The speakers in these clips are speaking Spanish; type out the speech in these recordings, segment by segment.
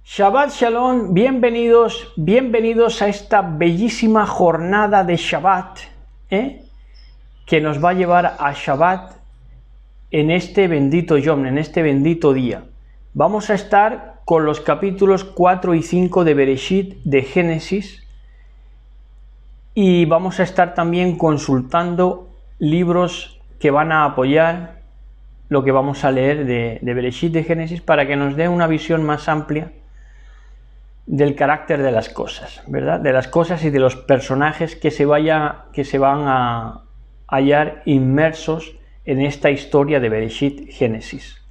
Shabbat Shalom, bienvenidos a esta bellísima jornada de Shabbat, que nos va a llevar a Shabbat en este bendito Yom, en este bendito día. Vamos a estar con los capítulos 4 y 5 de Bereshit, de Génesis, y vamos a estar también consultando libros que van a apoyar lo que vamos a leer de Bereshit, de Génesis, para que nos dé una visión más amplia del carácter de las cosas, ¿verdad? De las cosas y de los personajes que se van a hallar inmersos en esta historia de Bereshit, Génesis.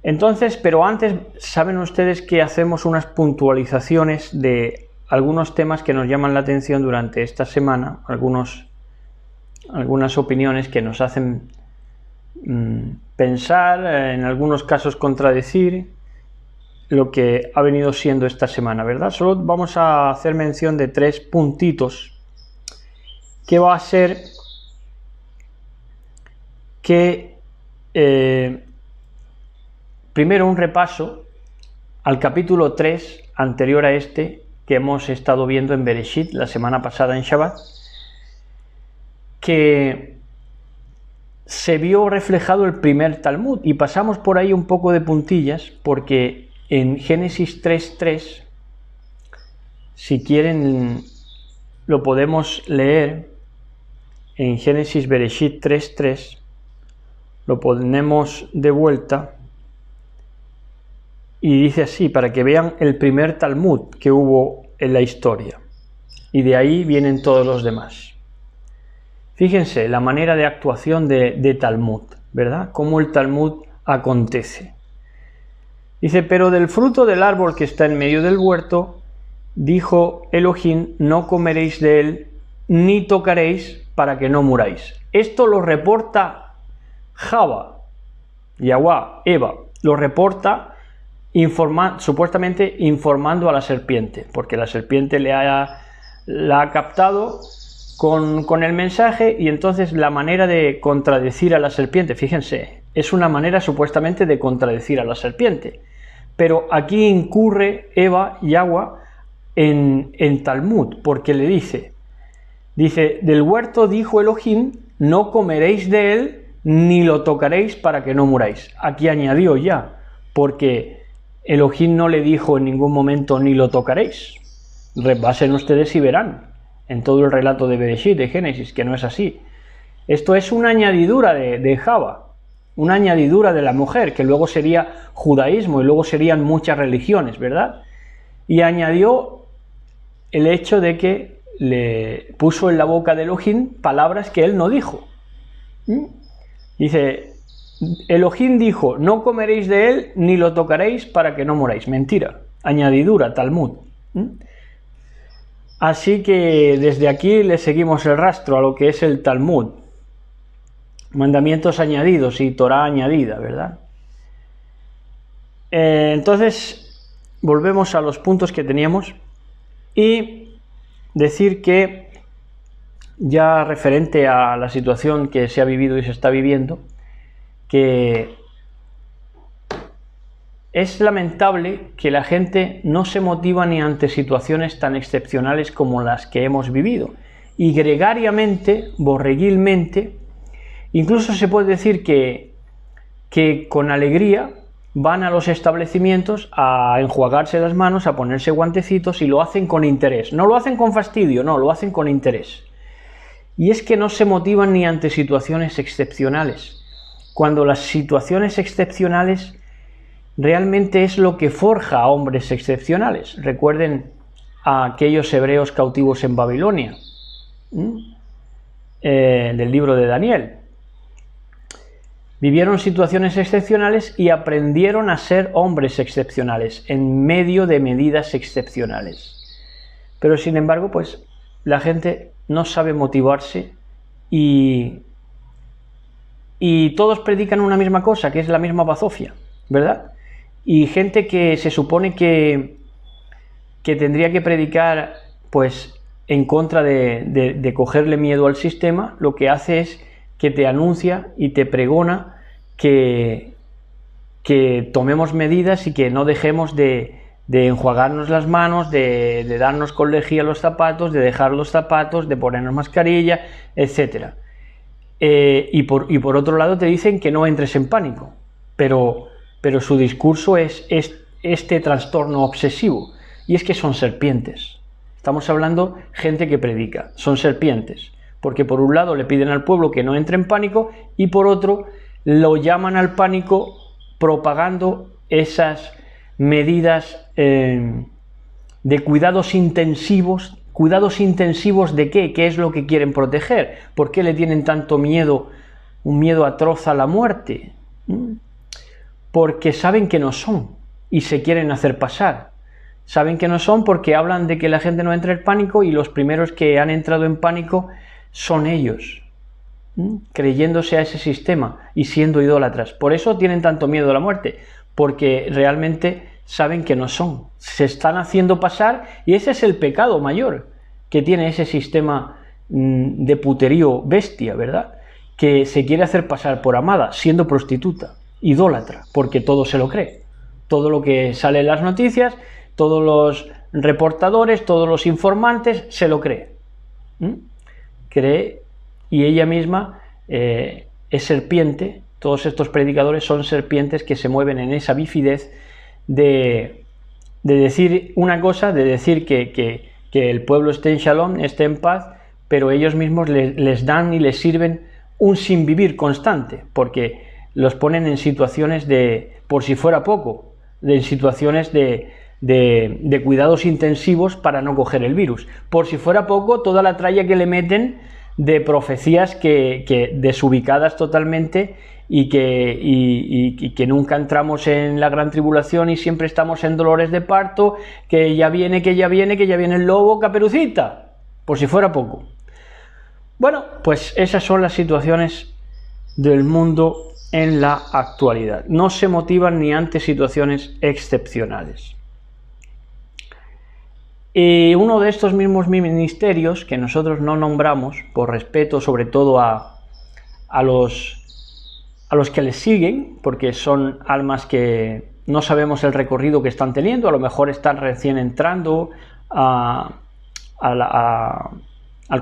Entonces, pero antes, saben ustedes que hacemos unas puntualizaciones de algunos temas que nos llaman la atención durante esta semana, algunas opiniones que nos hacen pensar, en algunos casos contradecir lo que ha venido siendo esta semana, ¿verdad? Solo vamos a hacer mención de 3 puntitos que va a ser que primero un repaso al capítulo 3 anterior a este que hemos estado viendo en Bereshit la semana pasada en Shabbat, que se vio reflejado el primer Talmud, y pasamos por ahí un poco de puntillas porque en Génesis 3.3, si quieren lo podemos leer en Génesis Bereshit 3.3, lo ponemos de vuelta y dice así, para que vean el primer Talmud que hubo en la historia, y de ahí vienen todos los demás. Fíjense la manera de actuación de Talmud, ¿verdad? Cómo el Talmud acontece. Dice, pero del fruto del árbol que está en medio del huerto, dijo Elohim, no comeréis de él, ni tocaréis, para que no muráis. Esto lo reporta Java, Yahweh, Eva, lo reporta supuestamente informando a la serpiente, porque la serpiente la ha captado con el mensaje, y entonces la manera de contradecir a la serpiente, fíjense, es una manera supuestamente de contradecir a la serpiente. Pero aquí incurre Eva, Yahweh, en Talmud, porque le dice, del huerto dijo Elohim, no comeréis de él, ni lo tocaréis para que no muráis. Aquí añadió ya, porque Elohim no le dijo en ningún momento, ni lo tocaréis. Repasen ustedes y verán, en todo el relato de Bereshit, de Génesis, que no es así. Esto es una añadidura de Java, una añadidura de la mujer, que luego sería judaísmo y luego serían muchas religiones, ¿verdad? Y añadió el hecho de que le puso en la boca de Elohim palabras que él no dijo. Dice, Elohim dijo, no comeréis de él ni lo tocaréis para que no muráis. Mentira, añadidura, Talmud. Así que desde aquí le seguimos el rastro a lo que es el Talmud. Mandamientos añadidos y Torah añadida, ¿verdad? Entonces, volvemos a los puntos que teníamos y decir que ya referente a la situación que se ha vivido y se está viviendo, que es lamentable que la gente no se motiva ni ante situaciones tan excepcionales como las que hemos vivido, y gregariamente, borreguilmente, incluso se puede decir que con alegría van a los establecimientos a enjuagarse las manos, a ponerse guantecitos, y lo hacen con interés. No lo hacen con fastidio, no, lo hacen con interés. Y es que no se motivan ni ante situaciones excepcionales, cuando las situaciones excepcionales realmente es lo que forja a hombres excepcionales. Recuerden a aquellos hebreos cautivos en Babilonia, del libro de Daniel. Vivieron situaciones excepcionales y aprendieron a ser hombres excepcionales en medio de medidas excepcionales. Pero sin embargo, pues la gente no sabe motivarse y todos predican una misma cosa, que es la misma bazofia, ¿verdad? Y gente que se supone que tendría que predicar pues en contra de cogerle miedo al sistema, lo que hace es que te anuncia y te pregona que tomemos medidas y que no dejemos de de enjuagarnos las manos, de darnos con lejía los zapatos, de dejar los zapatos, de ponernos mascarilla, etc. Y por otro lado te dicen que no entres en pánico, pero su discurso es este trastorno obsesivo, y es que son serpientes. Estamos hablando gente que predica, son serpientes, porque por un lado le piden al pueblo que no entre en pánico y por otro lo llaman al pánico propagando esas medidas de cuidados intensivos. ¿Cuidados intensivos de qué? ¿Qué es lo que quieren proteger? ¿Por qué le tienen tanto miedo, un miedo atroz a la muerte? Porque saben que no son y se quieren hacer pasar. Saben que no son porque hablan de que la gente no entra en pánico y los primeros que han entrado en pánico son ellos, creyéndose a ese sistema y siendo idólatras. Por eso tienen tanto miedo a la muerte, porque realmente saben que no son, se están haciendo pasar, y ese es el pecado mayor que tiene ese sistema de puterío bestia, ¿verdad? Que se quiere hacer pasar por amada, siendo prostituta, idólatra, porque todo se lo cree. Todo lo que sale en las noticias, todos los reportadores, todos los informantes, se lo cree. Cree, y ella misma es serpiente. Todos estos predicadores son serpientes que se mueven en esa bifidez de decir una cosa, de decir que el pueblo esté en shalom, esté en paz, pero ellos mismos les dan y les sirven un sin vivir constante, porque los ponen en situaciones de, por si fuera poco, en situaciones de cuidados intensivos para no coger el virus. Por si fuera poco, toda la tralla que le meten de profecías que desubicadas totalmente y que nunca entramos en la gran tribulación y siempre estamos en dolores de parto, que ya viene el lobo, Caperucita, por si fuera poco. Bueno, pues esas son las situaciones del mundo en la actualidad. No se motivan ni ante situaciones excepcionales. Y uno de estos mismos ministerios, que nosotros no nombramos, por respeto sobre todo a los que les siguen, porque son almas que no sabemos el recorrido que están teniendo, a lo mejor están recién entrando al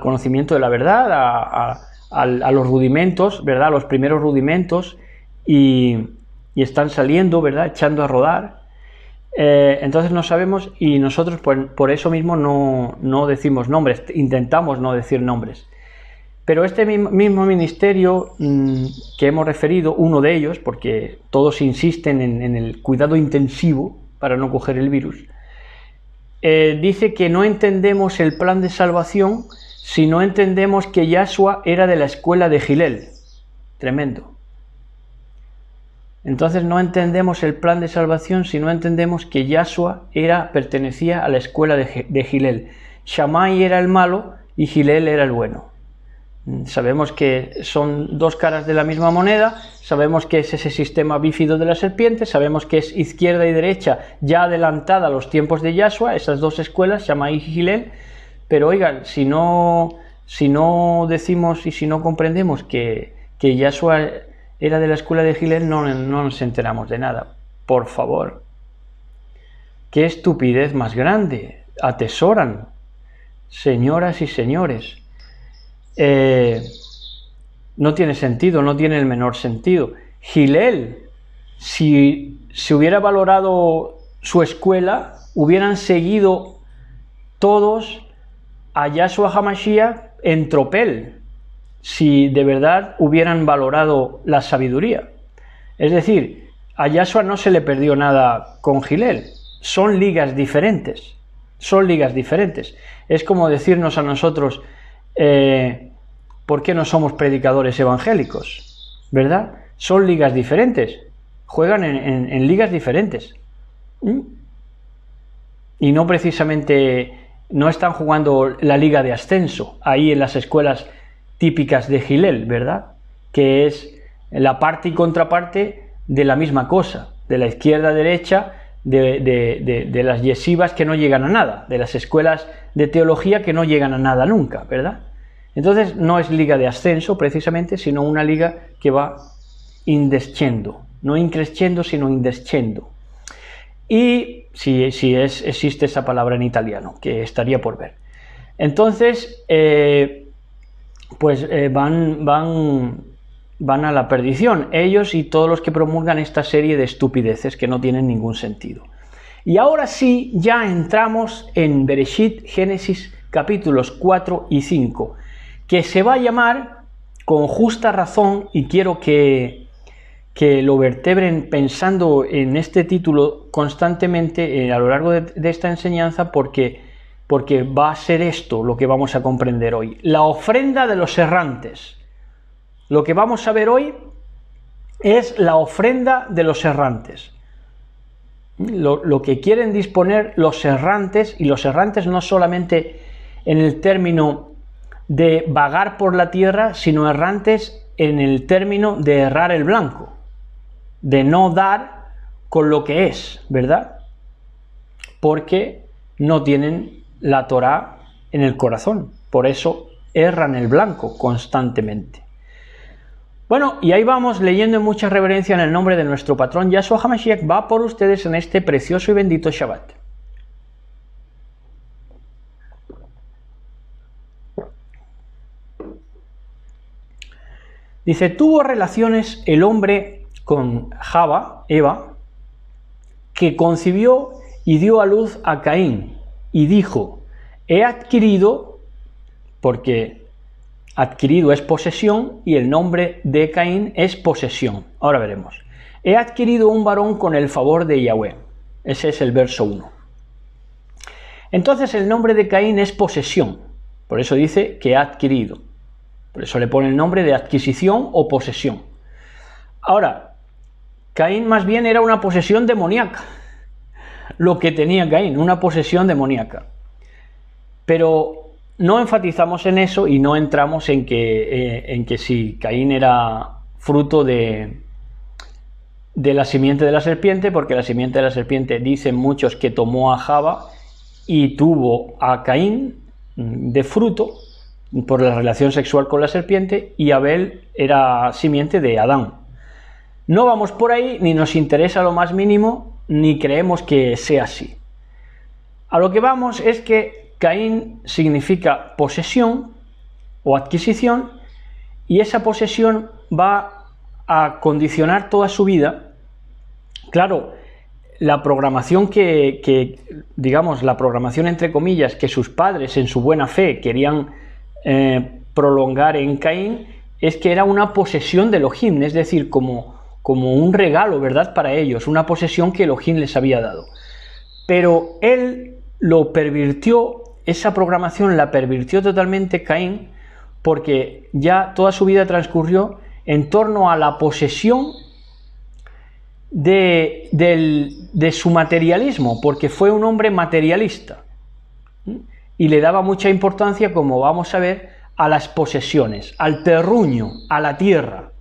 conocimiento de la verdad, a los rudimentos, ¿verdad? A los primeros rudimentos, y están saliendo, ¿verdad? Echando a rodar. Entonces no sabemos, y nosotros por eso mismo no decimos nombres, intentamos no decir nombres. Pero este mismo ministerio que hemos referido, uno de ellos, porque todos insisten en el cuidado intensivo para no coger el virus, dice que no entendemos el plan de salvación si no entendemos que Yahshua era de la escuela de Gilel. Tremendo. Entonces no entendemos el plan de salvación si no entendemos que Yahshua pertenecía a la escuela de Gilel. Shammai era el malo y Gilel era el bueno. Sabemos que son dos caras de la misma moneda, sabemos que es ese sistema bífido de la serpiente, sabemos que es izquierda y derecha ya adelantada a los tiempos de Yahshua, esas dos escuelas, Shammai y Gilel. Pero oigan, si no decimos y si no comprendemos que Yahshua era de la escuela de Gilel, no nos enteramos de nada. Por favor. ¡Qué estupidez más grande! Atesoran, señoras y señores. No tiene sentido, no tiene el menor sentido. Gilel, si se hubiera valorado su escuela, hubieran seguido todos a Yahshua HaMashiach en tropel, si de verdad hubieran valorado la sabiduría. Es decir, a Yahshua no se le perdió nada con Gilel, son ligas diferentes, Es como decirnos a nosotros, ¿por qué no somos predicadores evangélicos? ¿Verdad? Son ligas diferentes, juegan en ligas diferentes. Y no precisamente, no están jugando la liga de ascenso, ahí en las escuelas típicas de Gilel, ¿verdad? Que es la parte y contraparte de la misma cosa, de la izquierda a derecha, de las yeshivas que no llegan a nada, de las escuelas de teología que no llegan a nada nunca, ¿verdad? Entonces no es liga de ascenso precisamente, sino una liga que va indescendo, no increscendo, sino indescendo. y si existe esa palabra en italiano, que estaría por ver. Entonces, van a la perdición, ellos y todos los que promulgan esta serie de estupideces que no tienen ningún sentido. Y ahora sí, ya entramos en Bereshit, Génesis, capítulos 4 y 5, que se va a llamar, con justa razón, y quiero que lo vertebren pensando en este título constantemente a lo largo de esta enseñanza, porque va a ser esto lo que vamos a comprender hoy. La ofrenda de los errantes. Lo que vamos a ver hoy es la ofrenda de los errantes. Lo que quieren disponer los errantes, y los errantes no solamente en el término de vagar por la tierra, sino errantes en el término de errar el blanco, de no dar con lo que es, ¿verdad? Porque no tienen la Torá en el corazón, por eso erran el blanco constantemente. Bueno, y ahí vamos leyendo en mucha reverencia en el nombre de nuestro patrón Yahshua HaMashiach, va por ustedes en este precioso y bendito Shabbat. Dice, tuvo relaciones el hombre con Java, Eva, que concibió y dio a luz a Caín, y dijo, he adquirido, porque adquirido es posesión y el nombre de Caín es posesión. Ahora veremos. He adquirido un varón con el favor de Yahweh. Ese es el verso 1. Entonces el nombre de Caín es posesión. Por eso dice que ha adquirido. Por eso le pone el nombre de adquisición o posesión. Ahora, Caín más bien era una posesión demoníaca. Lo que tenía Caín, una posesión demoníaca. Pero no enfatizamos en eso y no entramos en que si Caín era fruto de la simiente de la serpiente, porque la simiente de la serpiente dicen muchos que tomó a Java y tuvo a Caín de fruto por la relación sexual con la serpiente, y Abel era simiente de Adán. No vamos por ahí, ni nos interesa lo más mínimo, ni creemos que sea así. A lo que vamos es que Caín significa posesión o adquisición, y esa posesión va a condicionar toda su vida. Claro, la programación digamos, la programación entre comillas, que sus padres en su buena fe querían prolongar en Caín, es que era una posesión de Elohim, es decir, como un regalo, ¿verdad?, para ellos, una posesión que Elohim les había dado. Pero él lo pervirtió. Esa programación la pervirtió totalmente Caín, porque ya toda su vida transcurrió en torno a la posesión de su materialismo, porque fue un hombre materialista y le daba mucha importancia, como vamos a ver, a las posesiones, al terruño, a la tierra.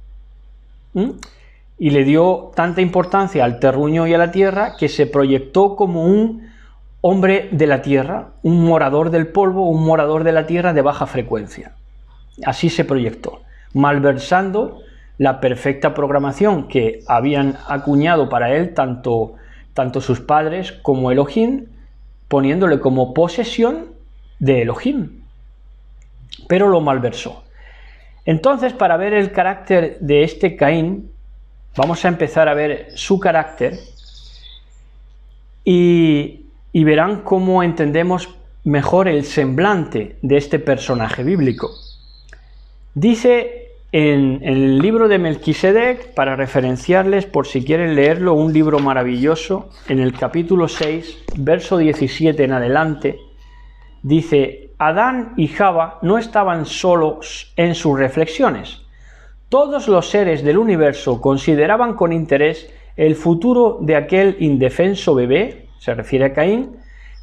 Y le dio tanta importancia al terruño y a la tierra que se proyectó como un hombre de la tierra, un morador del polvo, un morador de la tierra de baja frecuencia. Así se proyectó, malversando la perfecta programación que habían acuñado para él tanto sus padres como Elohim, poniéndole como posesión de Elohim. Pero lo malversó. Entonces, para ver el carácter de este Caín, vamos a empezar a ver su carácter y verán cómo entendemos mejor el semblante de este personaje bíblico. Dice en el libro de Melquisedec, para referenciarles por si quieren leerlo, un libro maravilloso, en el capítulo 6, verso 17 en adelante, dice, Adán y Java no estaban solos en sus reflexiones. Todos los seres del universo consideraban con interés el futuro de aquel indefenso bebé, se refiere a Caín,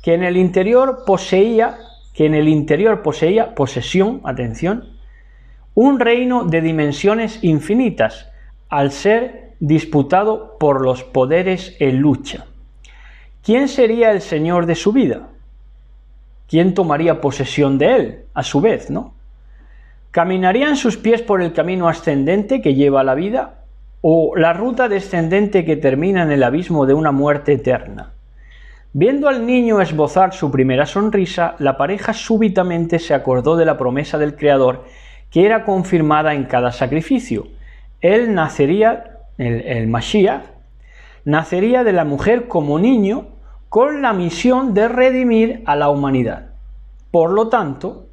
que en el interior poseía posesión, atención, un reino de dimensiones infinitas, al ser disputado por los poderes en lucha. ¿Quién sería el señor de su vida? ¿Quién tomaría posesión de él, a su vez, no? ¿Caminarían sus pies por el camino ascendente que lleva a la vida, o la ruta descendente que termina en el abismo de una muerte eterna? Viendo al niño esbozar su primera sonrisa, la pareja súbitamente se acordó de la promesa del Creador que era confirmada en cada sacrificio. Él nacería, el Mashiach, nacería de la mujer como niño con la misión de redimir a la humanidad. Por lo tanto,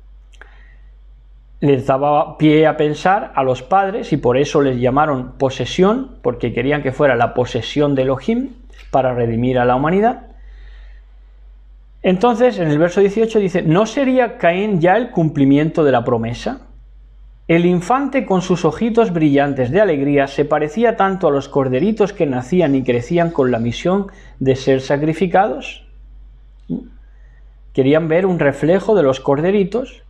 les daba pie a pensar a los padres, y por eso les llamaron posesión, porque querían que fuera la posesión de Elohim para redimir a la humanidad. Entonces, en el verso 18 dice, ¿no sería Caín ya el cumplimiento de la promesa? El infante con sus ojitos brillantes de alegría se parecía tanto a los corderitos que nacían y crecían con la misión de ser sacrificados. Querían ver un reflejo de los corderitos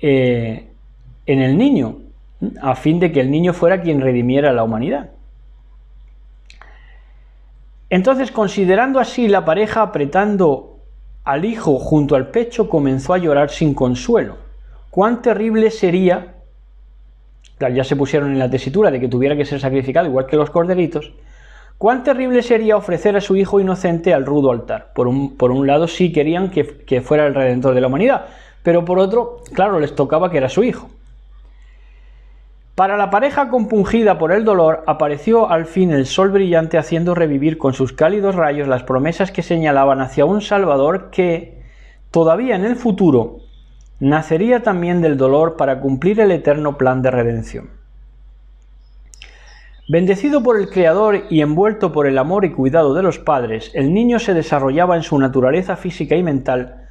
en el niño, a fin de que el niño fuera quien redimiera a la humanidad. Entonces, considerando así la pareja apretando al hijo junto al pecho, comenzó a llorar sin consuelo. Cuán terrible sería, ya se pusieron en la tesitura de que tuviera que ser sacrificado igual que los corderitos, cuán terrible sería ofrecer a su hijo inocente al rudo altar. Por un lado sí querían que fuera el redentor de la humanidad, pero por otro, claro, les tocaba que era su hijo. Para la pareja compungida por el dolor, apareció al fin el sol brillante haciendo revivir con sus cálidos rayos las promesas que señalaban hacia un Salvador que, todavía en el futuro, nacería también del dolor para cumplir el eterno plan de redención. Bendecido por el Creador y envuelto por el amor y cuidado de los padres, el niño se desarrollaba en su naturaleza física y mental,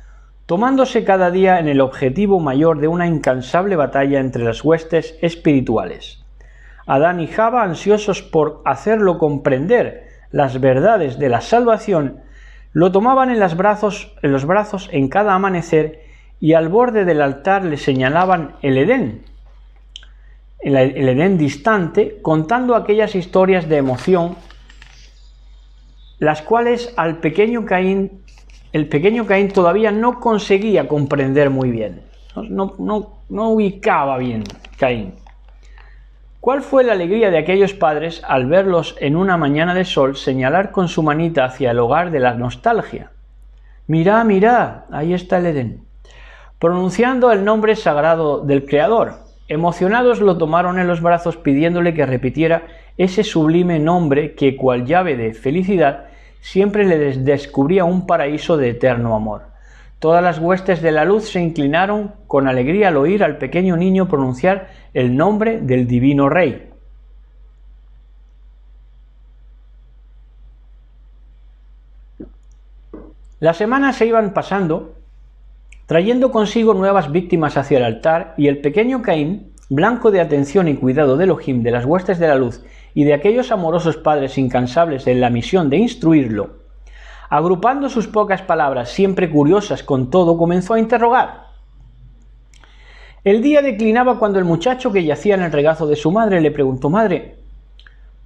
tomándose cada día en el objetivo mayor de una incansable batalla entre las huestes espirituales. Adán y Java, ansiosos por hacerlo comprender las verdades de la salvación, lo tomaban en los brazos en cada amanecer y al borde del altar le señalaban el Edén distante, contando aquellas historias de emoción, las cuales el pequeño Caín todavía no conseguía comprender muy bien, no ubicaba bien Caín. ¿Cuál fue la alegría de aquellos padres al verlos en una mañana de sol señalar con su manita hacia el hogar de la nostalgia? Mirá, mirá, ahí está el Edén, pronunciando el nombre sagrado del Creador. Emocionados lo tomaron en los brazos pidiéndole que repitiera ese sublime nombre que, cual llave de felicidad, siempre les descubría un paraíso de eterno amor. Todas las huestes de la luz se inclinaron con alegría al oír al pequeño niño pronunciar el nombre del divino Rey. Las semanas se iban pasando, trayendo consigo nuevas víctimas hacia el altar, y el pequeño Caín, blanco de atención y cuidado de Elohim, de las huestes de la luz y de aquellos amorosos padres incansables en la misión de instruirlo, agrupando sus pocas palabras, siempre curiosas con todo, comenzó a interrogar. El día declinaba cuando el muchacho, que yacía en el regazo de su madre, le preguntó: «Madre,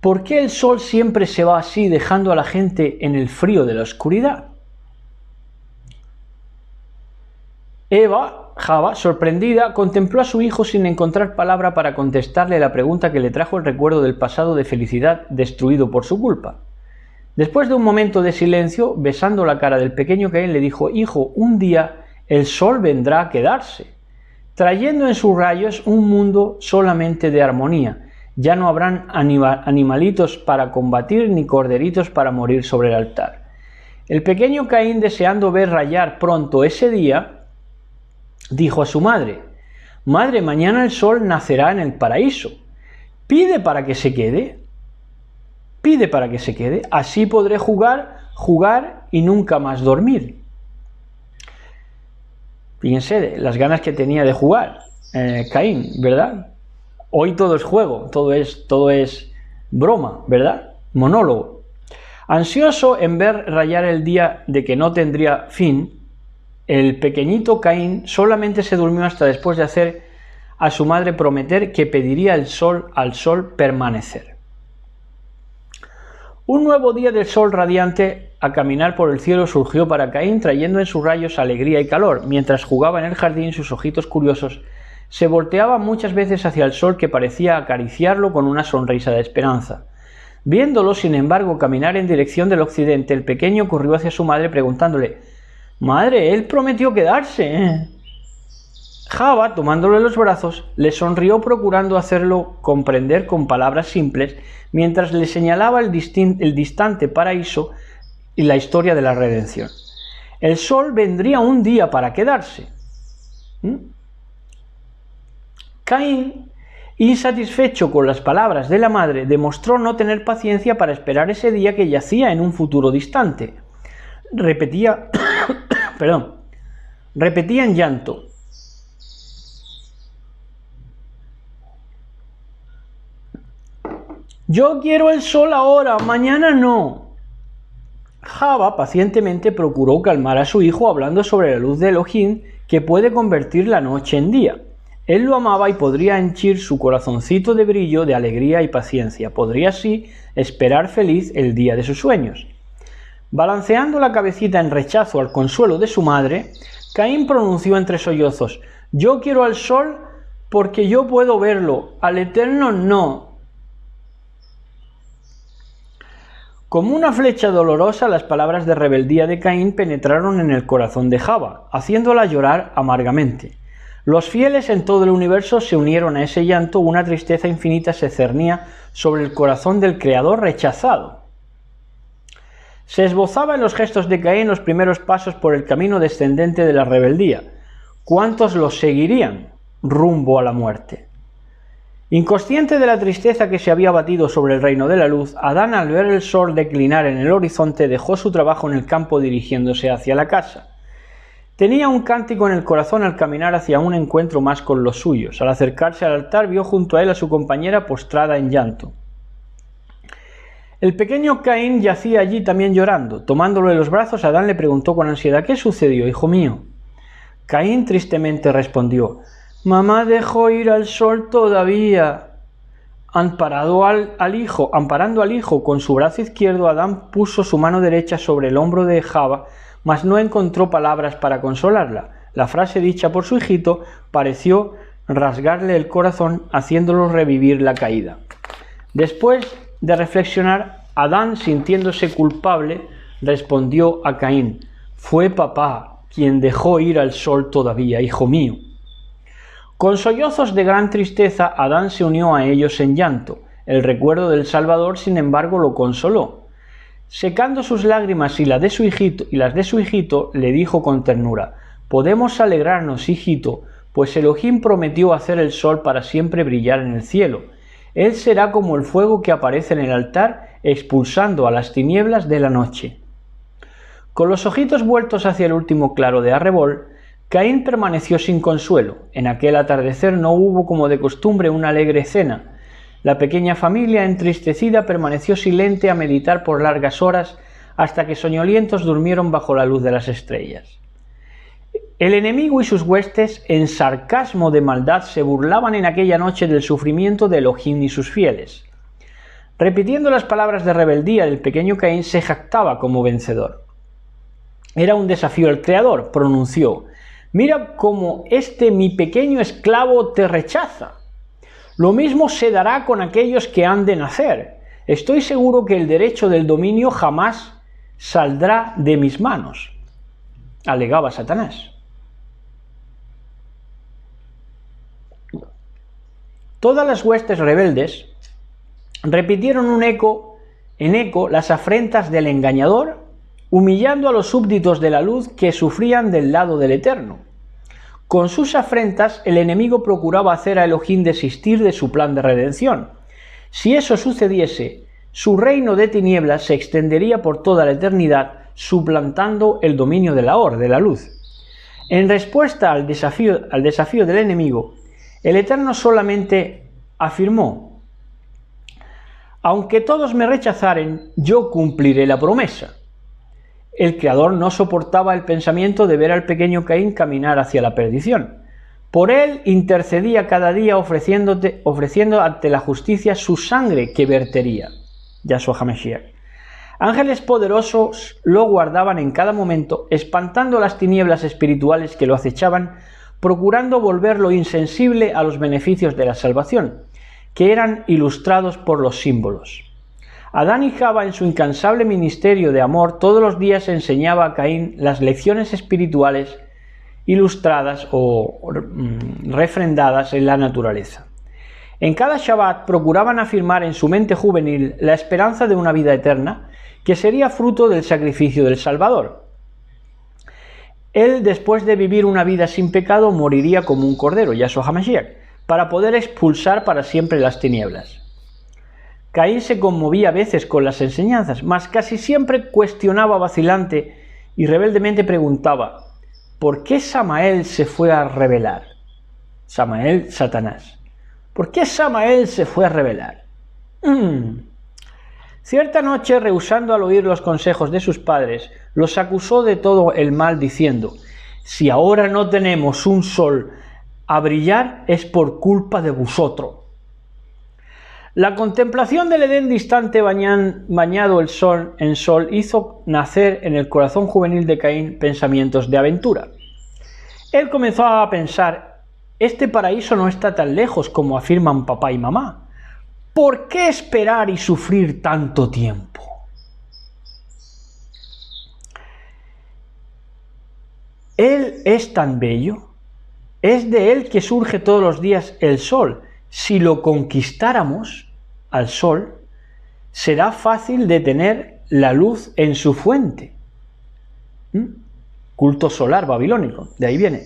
¿por qué el sol siempre se va así, dejando a la gente en el frío de la oscuridad?». Java, sorprendida, contempló a su hijo sin encontrar palabra para contestarle la pregunta que le trajo el recuerdo del pasado de felicidad destruido por su culpa. Después de un momento de silencio, besando la cara del pequeño Caín, le dijo: «Hijo, un día el sol vendrá a quedarse, trayendo en sus rayos un mundo solamente de armonía. Ya no habrán animalitos para combatir ni corderitos para morir sobre el altar». El pequeño Caín, deseando ver rayar pronto ese día, dijo a su madre: «Madre, mañana el sol nacerá en el paraíso. Pide para que se quede. Pide para que se quede. Así podré jugar y nunca más dormir». Fíjense las ganas que tenía de jugar Caín, ¿verdad? Hoy todo es juego, todo es broma, ¿verdad? Monólogo. Ansioso en ver rayar el día de que no tendría fin, el pequeñito Caín solamente se durmió hasta después de hacer a su madre prometer que pediría al sol permanecer. Un nuevo día del sol radiante a caminar por el cielo surgió para Caín, trayendo en sus rayos alegría y calor. Mientras jugaba en el jardín, sus ojitos curiosos se volteaban muchas veces hacia el sol, que parecía acariciarlo con una sonrisa de esperanza. Viéndolo, sin embargo, caminar en dirección del occidente, el pequeño corrió hacia su madre preguntándole: «Madre, él prometió quedarse». Java, tomándole los brazos, le sonrió procurando hacerlo comprender con palabras simples, mientras le señalaba el distante paraíso y la historia de la redención. El sol vendría un día para quedarse. Caín, insatisfecho con las palabras de la madre, demostró no tener paciencia para esperar ese día que yacía en un futuro distante. Repetía en llanto: «Yo quiero el sol ahora, mañana no». Java pacientemente procuró calmar a su hijo hablando sobre la luz de Elohim que puede convertir la noche en día. Él lo amaba y podría henchir su corazoncito de brillo, de alegría y paciencia. Podría así esperar feliz el día de sus sueños. Balanceando la cabecita en rechazo al consuelo de su madre, Caín pronunció entre sollozos: «Yo quiero al sol porque yo puedo verlo, al Eterno no». Como una flecha dolorosa, las palabras de rebeldía de Caín penetraron en el corazón de Java, haciéndola llorar amargamente. Los fieles en todo el universo se unieron a ese llanto. Una tristeza infinita se cernía sobre el corazón del Creador rechazado. Se esbozaba en los gestos de Caín los primeros pasos por el camino descendente de la rebeldía. ¿Cuántos los seguirían rumbo a la muerte? Inconsciente de la tristeza que se había abatido sobre el reino de la luz, Adán, al ver el sol declinar en el horizonte, dejó su trabajo en el campo dirigiéndose hacia la casa. Tenía un cántico en el corazón al caminar hacia un encuentro más con los suyos. Al acercarse al altar, vio junto a él a su compañera postrada en llanto. El pequeño Caín yacía allí también llorando. Tomándolo en los brazos, Adán le preguntó con ansiedad: «¿Qué sucedió, hijo mío?». Caín tristemente respondió: «Mamá dejó ir al sol todavía». Amparando al hijo con su brazo izquierdo, Adán puso su mano derecha sobre el hombro de Java, mas no encontró palabras para consolarla. La frase dicha por su hijito pareció rasgarle el corazón, haciéndolo revivir la caída. Después de reflexionar, Adán, sintiéndose culpable, respondió a Caín: «Fue papá quien dejó ir al sol todavía, hijo mío». Con sollozos de gran tristeza, Adán se unió a ellos en llanto. El recuerdo del Salvador, sin embargo, lo consoló. Secando sus lágrimas y las de su hijito, le dijo con ternura: «Podemos alegrarnos, hijito, pues Elohim prometió hacer el sol para siempre brillar en el cielo. Él será como el fuego que aparece en el altar, expulsando a las tinieblas de la noche». Con los ojitos vueltos hacia el último claro de arrebol, Caín permaneció sin consuelo. En aquel atardecer no hubo, como de costumbre, una alegre cena. La pequeña familia, entristecida, permaneció silente a meditar por largas horas, hasta que soñolientos durmieron bajo la luz de las estrellas. El enemigo y sus huestes, en sarcasmo de maldad, se burlaban en aquella noche del sufrimiento de Elohim y sus fieles. Repitiendo las palabras de rebeldía del pequeño Caín, se jactaba como vencedor. Era un desafío al Creador, pronunció: «Mira cómo mi pequeño esclavo te rechaza. Lo mismo se dará con aquellos que han de nacer. Estoy seguro que el derecho del dominio jamás saldrá de mis manos», alegaba Satanás. Todas las huestes rebeldes repitieron en eco las afrentas del engañador, humillando a los súbditos de la luz que sufrían del lado del Eterno. Con sus afrentas, el enemigo procuraba hacer a Elohim desistir de su plan de redención. Si eso sucediese, su reino de tinieblas se extendería por toda la eternidad, suplantando el dominio de la luz. En respuesta al desafío del enemigo, el Eterno solamente afirmó: «Aunque todos me rechazaren, yo cumpliré la promesa». El Creador no soportaba el pensamiento de ver al pequeño Caín caminar hacia la perdición. Por él intercedía cada día ofreciendo ante la justicia su sangre que vertería, Yahshua HaMashiach. Ángeles poderosos lo guardaban en cada momento, espantando las tinieblas espirituales que lo acechaban, procurando volverlo insensible a los beneficios de la salvación, que eran ilustrados por los símbolos. Adán y Java, en su incansable ministerio de amor, todos los días enseñaba a Caín las lecciones espirituales ilustradas o refrendadas en la naturaleza. En cada Shabbat procuraban afirmar en su mente juvenil la esperanza de una vida eterna que sería fruto del sacrificio del Salvador. Él, después de vivir una vida sin pecado, moriría como un cordero, Yahshua HaMashiach, para poder expulsar para siempre las tinieblas. Caín se conmovía a veces con las enseñanzas, mas casi siempre cuestionaba vacilante y rebeldemente preguntaba: ¿por qué Samael se fue a rebelar? Samael, Satanás. ¿Por qué Samael se fue a rebelar? Cierta noche, rehusando al oír los consejos de sus padres, los acusó de todo el mal diciendo: si ahora no tenemos un sol a brillar es por culpa de vosotros. La contemplación del Edén distante bañado en sol hizo nacer en el corazón juvenil de Caín pensamientos de aventura. Él comenzó a pensar: este paraíso no está tan lejos como afirman papá y mamá. ¿Por qué esperar y sufrir tanto tiempo? Él es tan bello, es de él que surge todos los días el sol. Si lo conquistáramos al sol, será fácil detener la luz en su fuente. Culto solar babilónico, de ahí viene.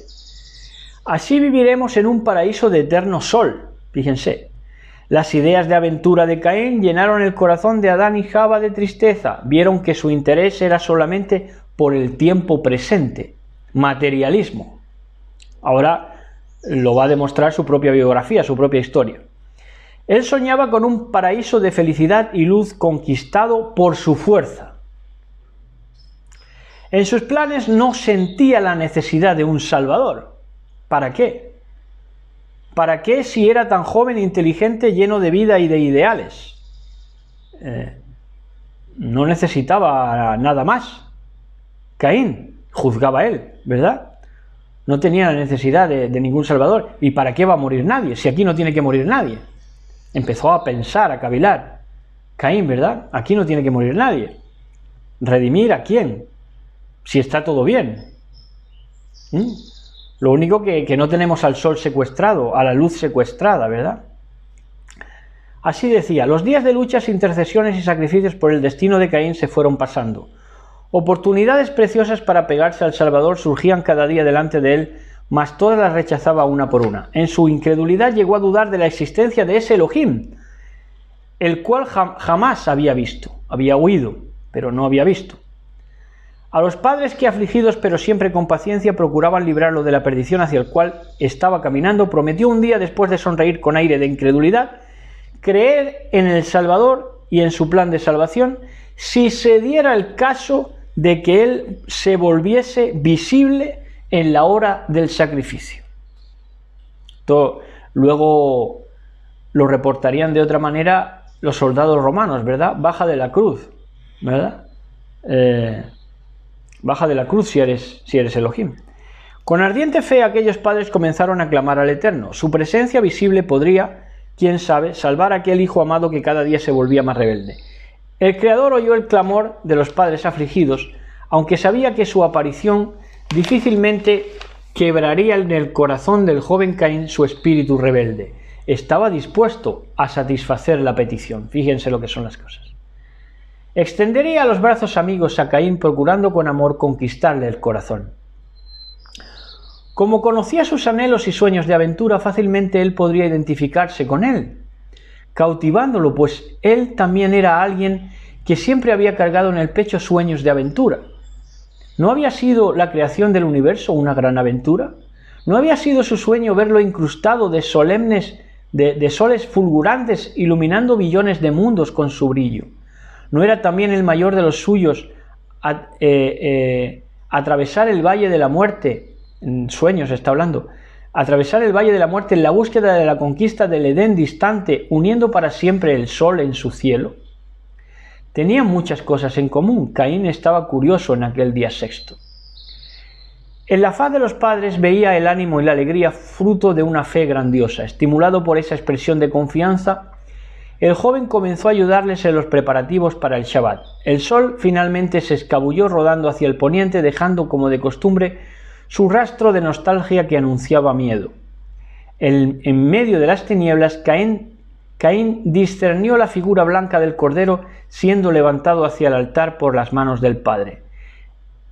Así viviremos en un paraíso de eterno sol. Fíjense, las ideas de aventura de Caín llenaron el corazón de Adán y Java de tristeza. Vieron que su interés era solamente por el tiempo presente, materialismo. Ahora lo va a demostrar su propia biografía, su propia historia. Él soñaba con un paraíso de felicidad y luz conquistado por su fuerza. En sus planes no sentía la necesidad de un Salvador. ¿Para qué? ¿Para qué si era tan joven, inteligente, lleno de vida y de ideales? No necesitaba nada más. Caín, juzgaba él, ¿verdad? No tenía la necesidad de ningún Salvador. ¿Y para qué va a morir nadie? Si aquí no tiene que morir nadie. Empezó a pensar, a cavilar. Caín, ¿verdad? Aquí no tiene que morir nadie. ¿Redimir a quién? Si está todo bien. Lo único que no tenemos al sol secuestrado, a la luz secuestrada, ¿verdad? Así decía: los días de luchas, intercesiones y sacrificios por el destino de Caín se fueron pasando. Oportunidades preciosas para pegarse al Salvador surgían cada día delante de él, mas todas las rechazaba una por una. En su incredulidad llegó a dudar de la existencia de ese Elohim, el cual jamás había visto. Había oído, pero no había visto. A los padres que, afligidos pero siempre con paciencia, procuraban librarlo de la perdición hacia el cual estaba caminando, prometió un día, después de sonreír con aire de incredulidad, creer en el Salvador y en su plan de salvación, si se diera el caso de que él se volviese visible en la hora del sacrificio. Luego lo reportarían de otra manera los soldados romanos, ¿verdad? Baja de la cruz, ¿verdad? Baja de la cruz si eres Elohim. Con ardiente fe aquellos padres comenzaron a clamar al Eterno. Su presencia visible podría, quién sabe, salvar a aquel hijo amado que cada día se volvía más rebelde. El Creador oyó el clamor de los padres afligidos, aunque sabía que su aparición difícilmente quebraría en el corazón del joven Caín su espíritu rebelde. Estaba dispuesto a satisfacer la petición. Fíjense lo que son las cosas. Extendería los brazos amigos a Caín, procurando con amor conquistarle el corazón. Como conocía sus anhelos y sueños de aventura, fácilmente él podría identificarse con él, cautivándolo, pues él también era alguien que siempre había cargado en el pecho sueños de aventura. ¿No había sido la creación del universo una gran aventura? ¿No había sido su sueño verlo incrustado de soles fulgurantes, iluminando billones de mundos con su brillo? ¿No era también el mayor de los suyos atravesar el valle de la muerte, en sueños está hablando, atravesar el valle de la muerte en la búsqueda de la conquista del Edén distante, uniendo para siempre el sol en su cielo? Tenían muchas cosas en común. Caín estaba curioso en aquel día sexto. En la faz de los padres veía el ánimo y la alegría fruto de una fe grandiosa. Estimulado por esa expresión de confianza, El joven comenzó a ayudarles en los preparativos para el Shabbat. El sol finalmente se escabulló rodando hacia el poniente, dejando como de costumbre su rastro de nostalgia que anunciaba miedo. En medio de las tinieblas, Caín discernió la figura blanca del cordero siendo levantado hacia el altar por las manos del Padre.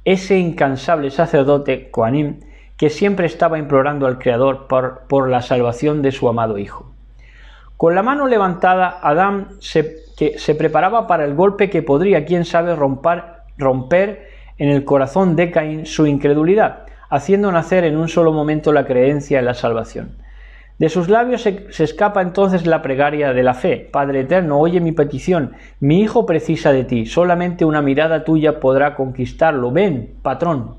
Ese incansable sacerdote, Coanim, que siempre estaba implorando al Creador por la salvación de su amado Hijo. Con la mano levantada, Adán se preparaba para el golpe que podría, quién sabe, romper en el corazón de Caín su incredulidad, haciendo nacer en un solo momento la creencia en la salvación. De sus labios se escapa entonces la plegaria de la fe: Padre eterno, oye mi petición, mi hijo precisa de ti, solamente una mirada tuya podrá conquistarlo, ven, patrón.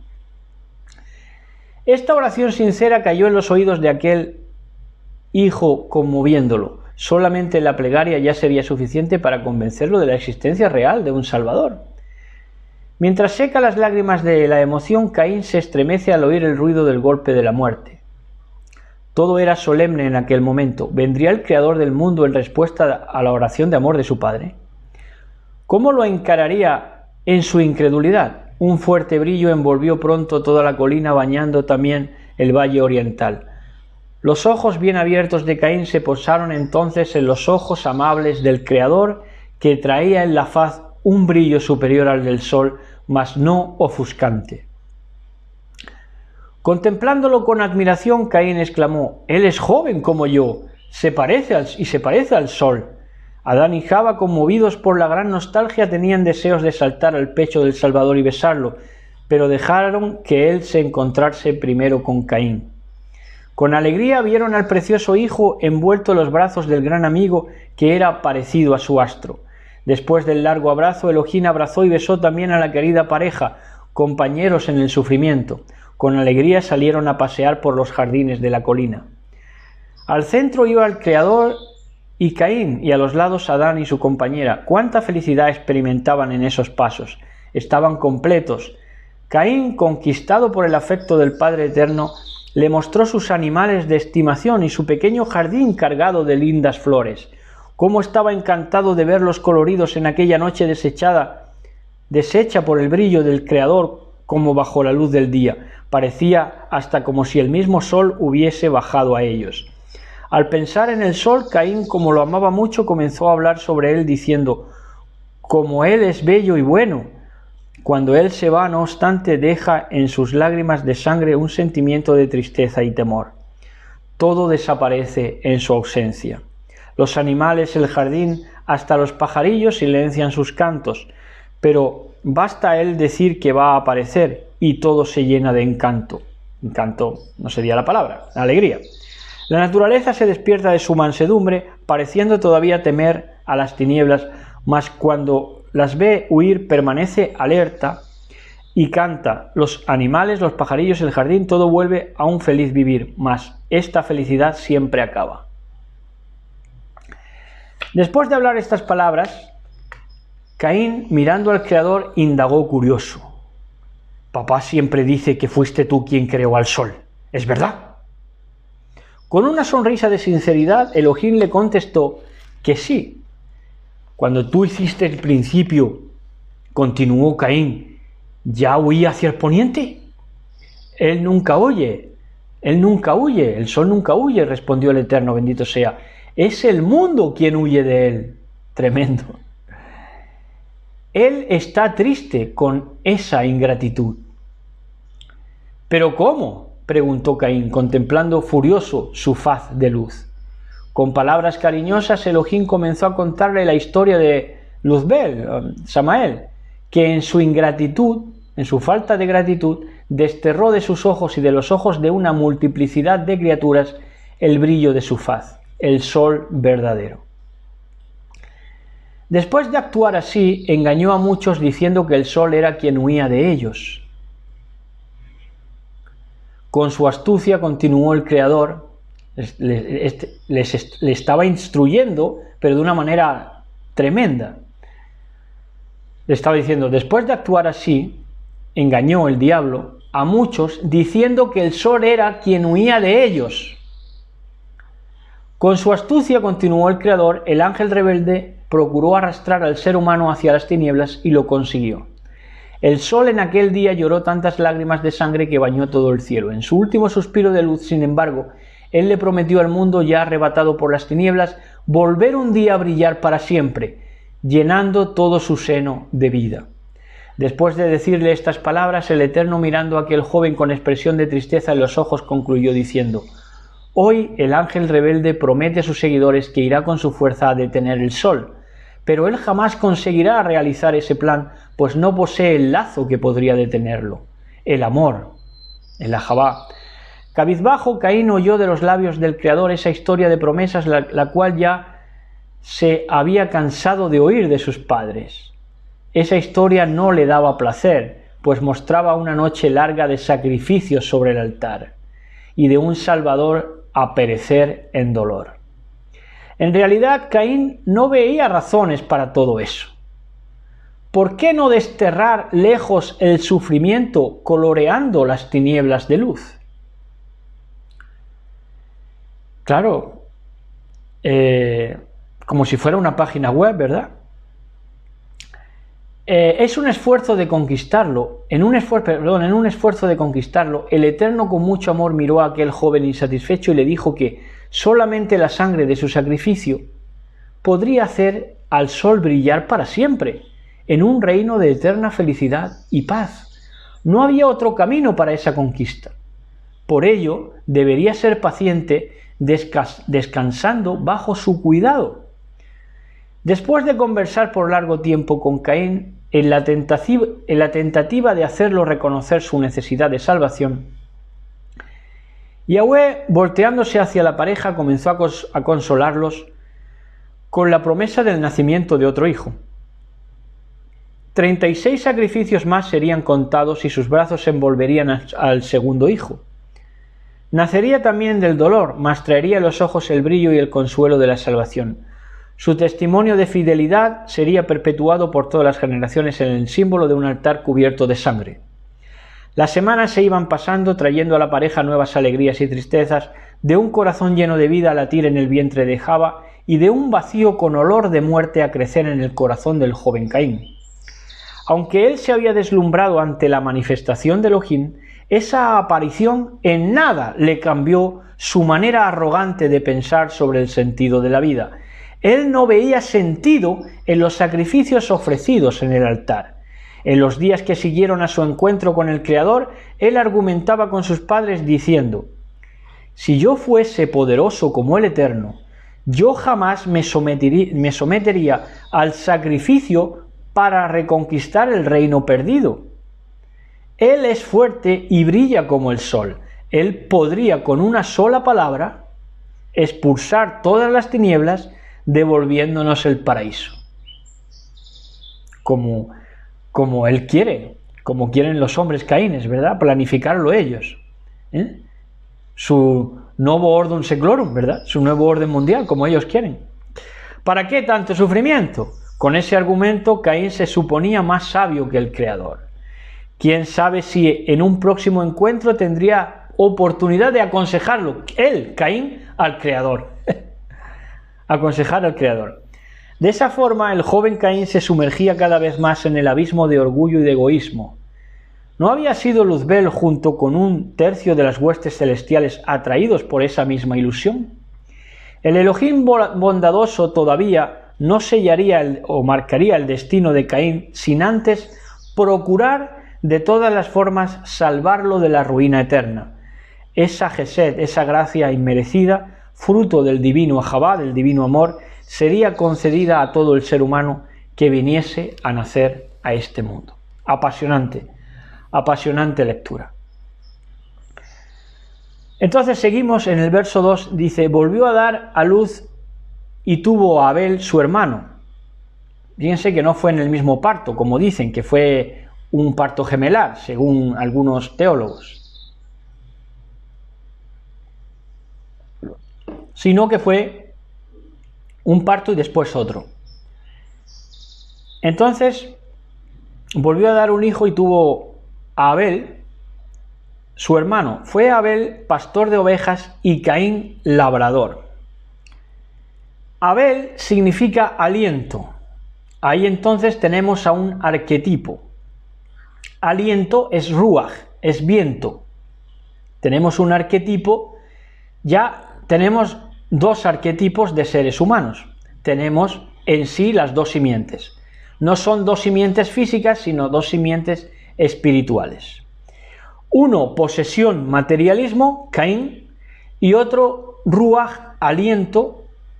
Esta oración sincera cayó en los oídos de aquel hijo conmoviéndolo. Solamente la plegaria ya sería suficiente para convencerlo de la existencia real de un Salvador. Mientras seca las lágrimas de la emoción, Caín se estremece al oír el ruido del golpe de la muerte. Todo era solemne en aquel momento. ¿Vendría el Creador del mundo en respuesta a la oración de amor de su padre? ¿Cómo lo encararía en su incredulidad? Un fuerte brillo envolvió pronto toda la colina, bañando también el valle oriental. Los ojos bien abiertos de Caín se posaron entonces en los ojos amables del Creador, que traía en la faz un brillo superior al del sol, mas no ofuscante. Contemplándolo con admiración, Caín exclamó: «Él es joven como yo, se parece al sol». Adán y Java, conmovidos por la gran nostalgia, tenían deseos de saltar al pecho del Salvador y besarlo, pero dejaron que él se encontrase primero con Caín. Con alegría vieron al precioso hijo envuelto en los brazos del gran amigo, que era parecido a su astro. Después del largo abrazo, Elohim abrazó y besó también a la querida pareja, compañeros en el sufrimiento. Con alegría salieron a pasear por los jardines de la colina. Al centro iba el Creador y Caín, y a los lados Adán y su compañera. Cuánta felicidad experimentaban en esos pasos. Estaban completos. Caín, conquistado por el afecto del Padre Eterno, le mostró sus animales de estimación y su pequeño jardín cargado de lindas flores. Cómo estaba encantado de verlos coloridos en aquella noche deshecha por el brillo del Creador como bajo la luz del día. Parecía hasta como si el mismo sol hubiese bajado a ellos. Al pensar en el sol, Caín, como lo amaba mucho, comenzó a hablar sobre él diciendo: «Como él es bello y bueno». Cuando él se va, no obstante, deja en sus lágrimas de sangre un sentimiento de tristeza y temor. Todo desaparece en su ausencia. Los animales, el jardín, hasta los pajarillos silencian sus cantos, pero basta él decir que va a aparecer y todo se llena de encanto. Encanto no sería la palabra, alegría. La naturaleza se despierta de su mansedumbre, pareciendo todavía temer a las tinieblas, mas cuando las ve huir permanece alerta y canta. Los animales, los pajarillos, el jardín, todo vuelve a un feliz vivir, mas esta felicidad siempre acaba. Después de hablar estas palabras, Caín, mirando al Creador, indagó curioso: «Papá siempre dice que fuiste tú quien creó al sol, ¿es verdad?». Con una sonrisa de sinceridad, Elohim le contestó que sí. «Cuando tú hiciste el principio», continuó Caín, «¿ya huía hacia el poniente?». «Él nunca huye, el sol nunca huye», respondió el Eterno, bendito sea. «Es el mundo quien huye de él». Tremendo. Él está triste con esa ingratitud. «¿Pero cómo?», preguntó Caín, contemplando furioso su faz de luz. Con palabras cariñosas, Elohim comenzó a contarle la historia de Luzbel, Samael, que en su ingratitud, en su falta de gratitud, desterró de sus ojos y de los ojos de una multiplicidad de criaturas el brillo de su faz, el sol verdadero. Después de actuar así, engañó a muchos diciendo que el sol era quien huía de ellos. Con su astucia continuó el Creador. Le estaba instruyendo, pero de una manera tremenda. Le estaba diciendo: después de actuar así, engañó el diablo a muchos diciendo que el sol era quien huía de ellos. Con su astucia, continuó el Creador, el ángel rebelde procuró arrastrar al ser humano hacia las tinieblas y lo consiguió. El sol en aquel día lloró tantas lágrimas de sangre que bañó todo el cielo. En su último suspiro de luz, sin embargo, él le prometió al mundo, ya arrebatado por las tinieblas, volver un día a brillar para siempre, llenando todo su seno de vida. Después de decirle estas palabras, el Eterno, mirando a aquel joven con expresión de tristeza en los ojos, concluyó diciendo: hoy el ángel rebelde promete a sus seguidores que irá con su fuerza a detener el sol, pero él jamás conseguirá realizar ese plan, pues no posee el lazo que podría detenerlo, el amor, el ahabá. Cabizbajo, Caín oyó de los labios del Creador esa historia de promesas, la cual ya se había cansado de oír de sus padres. Esa historia no le daba placer, pues mostraba una noche larga de sacrificios sobre el altar y de un Salvador a perecer en dolor. En realidad, Caín no veía razones para todo eso. ¿Por qué no desterrar lejos el sufrimiento coloreando las tinieblas de luz? Claro, como si fuera una página web, ¿verdad? Es un esfuerzo de conquistarlo. En un esfuerzo de conquistarlo, el Eterno con mucho amor miró a aquel joven insatisfecho y le dijo que solamente la sangre de su sacrificio podría hacer al sol brillar para siempre, en un reino de eterna felicidad y paz. No había otro camino para esa conquista. Por ello, debería ser paciente, descansando bajo su cuidado. Después de conversar por largo tiempo con Caín, en la tentativa de hacerlo reconocer su necesidad de salvación, Yahweh, volteándose hacia la pareja, comenzó a consolarlos con la promesa del nacimiento de otro hijo. 36 sacrificios más serían contados y sus brazos envolverían al segundo hijo. Nacería también del dolor, mas traería a los ojos el brillo y el consuelo de la salvación. Su testimonio de fidelidad sería perpetuado por todas las generaciones en el símbolo de un altar cubierto de sangre. Las semanas se iban pasando, trayendo a la pareja nuevas alegrías y tristezas, de un corazón lleno de vida a latir en el vientre de Java y de un vacío con olor de muerte a crecer en el corazón del joven Caín. Aunque él se había deslumbrado ante la manifestación de Elohim, esa aparición en nada le cambió su manera arrogante de pensar sobre el sentido de la vida. Él no veía sentido en los sacrificios ofrecidos en el altar. En los días que siguieron a su encuentro con el Creador, él argumentaba con sus padres diciendo: si yo fuese poderoso como el Eterno, yo jamás me sometería al sacrificio para reconquistar el reino perdido. Él es fuerte y brilla como el sol. Él podría con una sola palabra expulsar todas las tinieblas, devolviéndonos el paraíso. Como Él quiere, como quieren los hombres caínes, ¿verdad? Planificarlo ellos. Su nuevo orden seclorum, ¿verdad? Su nuevo orden mundial, como ellos quieren. ¿Para qué tanto sufrimiento? Con ese argumento, Caín se suponía más sabio que el Creador. ¿Quién sabe si en un próximo encuentro tendría oportunidad de aconsejarlo, él, Caín, al Creador? Aconsejar al Creador. De esa forma, el joven Caín se sumergía cada vez más en el abismo de orgullo y de egoísmo. ¿No había sido Luzbel, junto con un tercio de las huestes celestiales, atraídos por esa misma ilusión? El Elohim bondadoso todavía no sellaría o marcaría el destino de Caín sin antes procurar de todas las formas salvarlo de la ruina eterna. Esa gesed, esa gracia inmerecida, fruto del divino ahabá, del divino amor, sería concedida a todo el ser humano que viniese a nacer a este mundo. Apasionante, apasionante lectura. Entonces seguimos en el verso 2, dice: volvió a dar a luz y tuvo a Abel su hermano. Fíjense que no fue en el mismo parto, como dicen, que fue un parto gemelar, según algunos teólogos, sino que fue un parto y después otro. Entonces volvió a dar un hijo y tuvo a Abel, su hermano. Fue Abel pastor de ovejas y Caín labrador. Abel significa aliento. Ahí entonces tenemos a un arquetipo. Aliento es ruaj, es viento. Tenemos un arquetipo, ya tenemos dos arquetipos de seres humanos. Tenemos en sí las dos simientes. No son dos simientes físicas, sino dos simientes espirituales. Uno, posesión, materialismo, Caín, y otro, ruaj, aliento,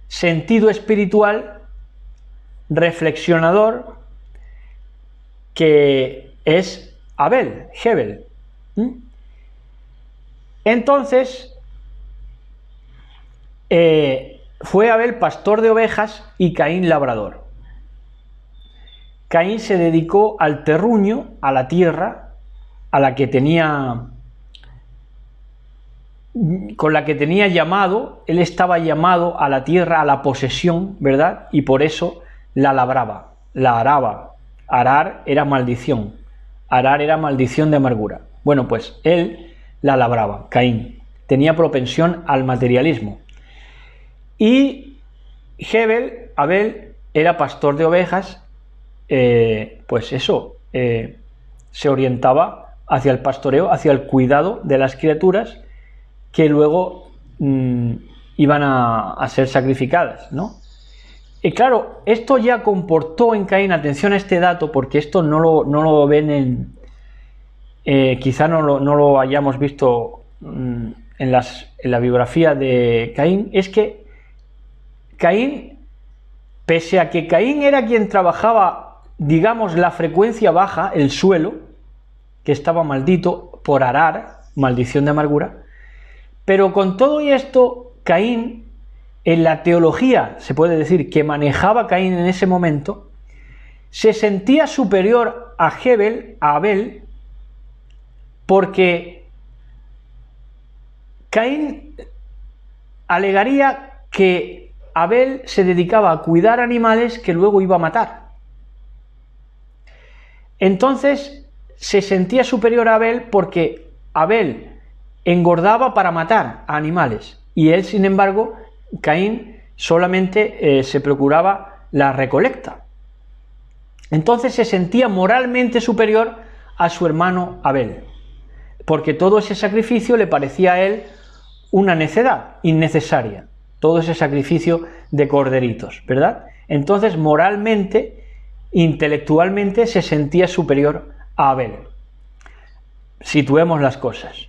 sentido espiritual, reflexionador, que es Abel, Hebel. Entonces, fue Abel pastor de ovejas y Caín labrador. Caín se dedicó al terruño, a la tierra, con la que tenía llamado. Él estaba llamado a la tierra, a la posesión, ¿verdad? Y por eso la labraba, la araba. Arar era maldición, arar era maldición de amargura. Bueno, pues él la labraba, Caín. Tenía propensión al materialismo. Y Hebel, Abel, era pastor de ovejas, pues eso, se orientaba hacia el pastoreo, hacia el cuidado de las criaturas que luego iban a ser sacrificadas, ¿no? Y claro, esto ya comportó en Caín, atención a este dato, porque esto no lo ven quizá no lo hayamos visto en la biografía de Caín, es que Caín, pese a que Caín era quien trabajaba, digamos, la frecuencia baja, el suelo, que estaba maldito por arar, maldición de amargura, pero con todo esto, Caín, en la teología, se puede decir, que manejaba Caín en ese momento, se sentía superior a Hebel, a Abel, porque Caín alegaría que Abel se dedicaba a cuidar animales que luego iba a matar. Entonces se sentía superior a Abel porque Abel engordaba para matar a animales y él, sin embargo, Caín solamente se procuraba la recolecta. Entonces se sentía moralmente superior a su hermano Abel, porque todo ese sacrificio le parecía a él una necedad innecesaria, todo ese sacrificio de corderitos, ¿verdad? Entonces moralmente, intelectualmente se sentía superior a Abel. Situemos las cosas.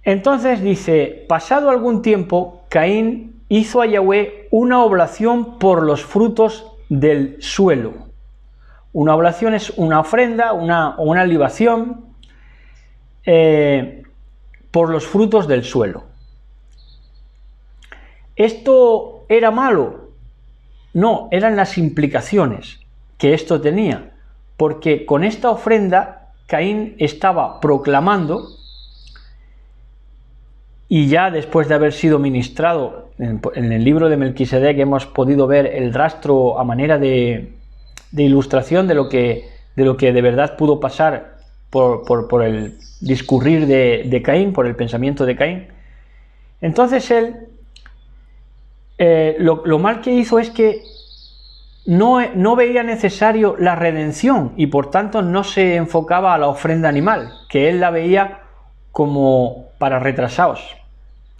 Entonces dice, pasado algún tiempo, Caín hizo a Yahweh una oblación por los frutos del suelo. Una oblación es una ofrenda, una libación por los frutos del suelo. ¿Esto era malo? No, eran las implicaciones que esto tenía, porque con esta ofrenda Caín estaba proclamando, y ya después de haber sido ministrado en el libro de Melquisedec hemos podido ver el rastro a manera de ilustración de lo que de verdad pudo pasar por el discurrir de Caín, por el pensamiento de Caín. Entonces él, lo mal que hizo es que no veía necesario la redención y por tanto no se enfocaba a la ofrenda animal, que él la veía como para retrasados.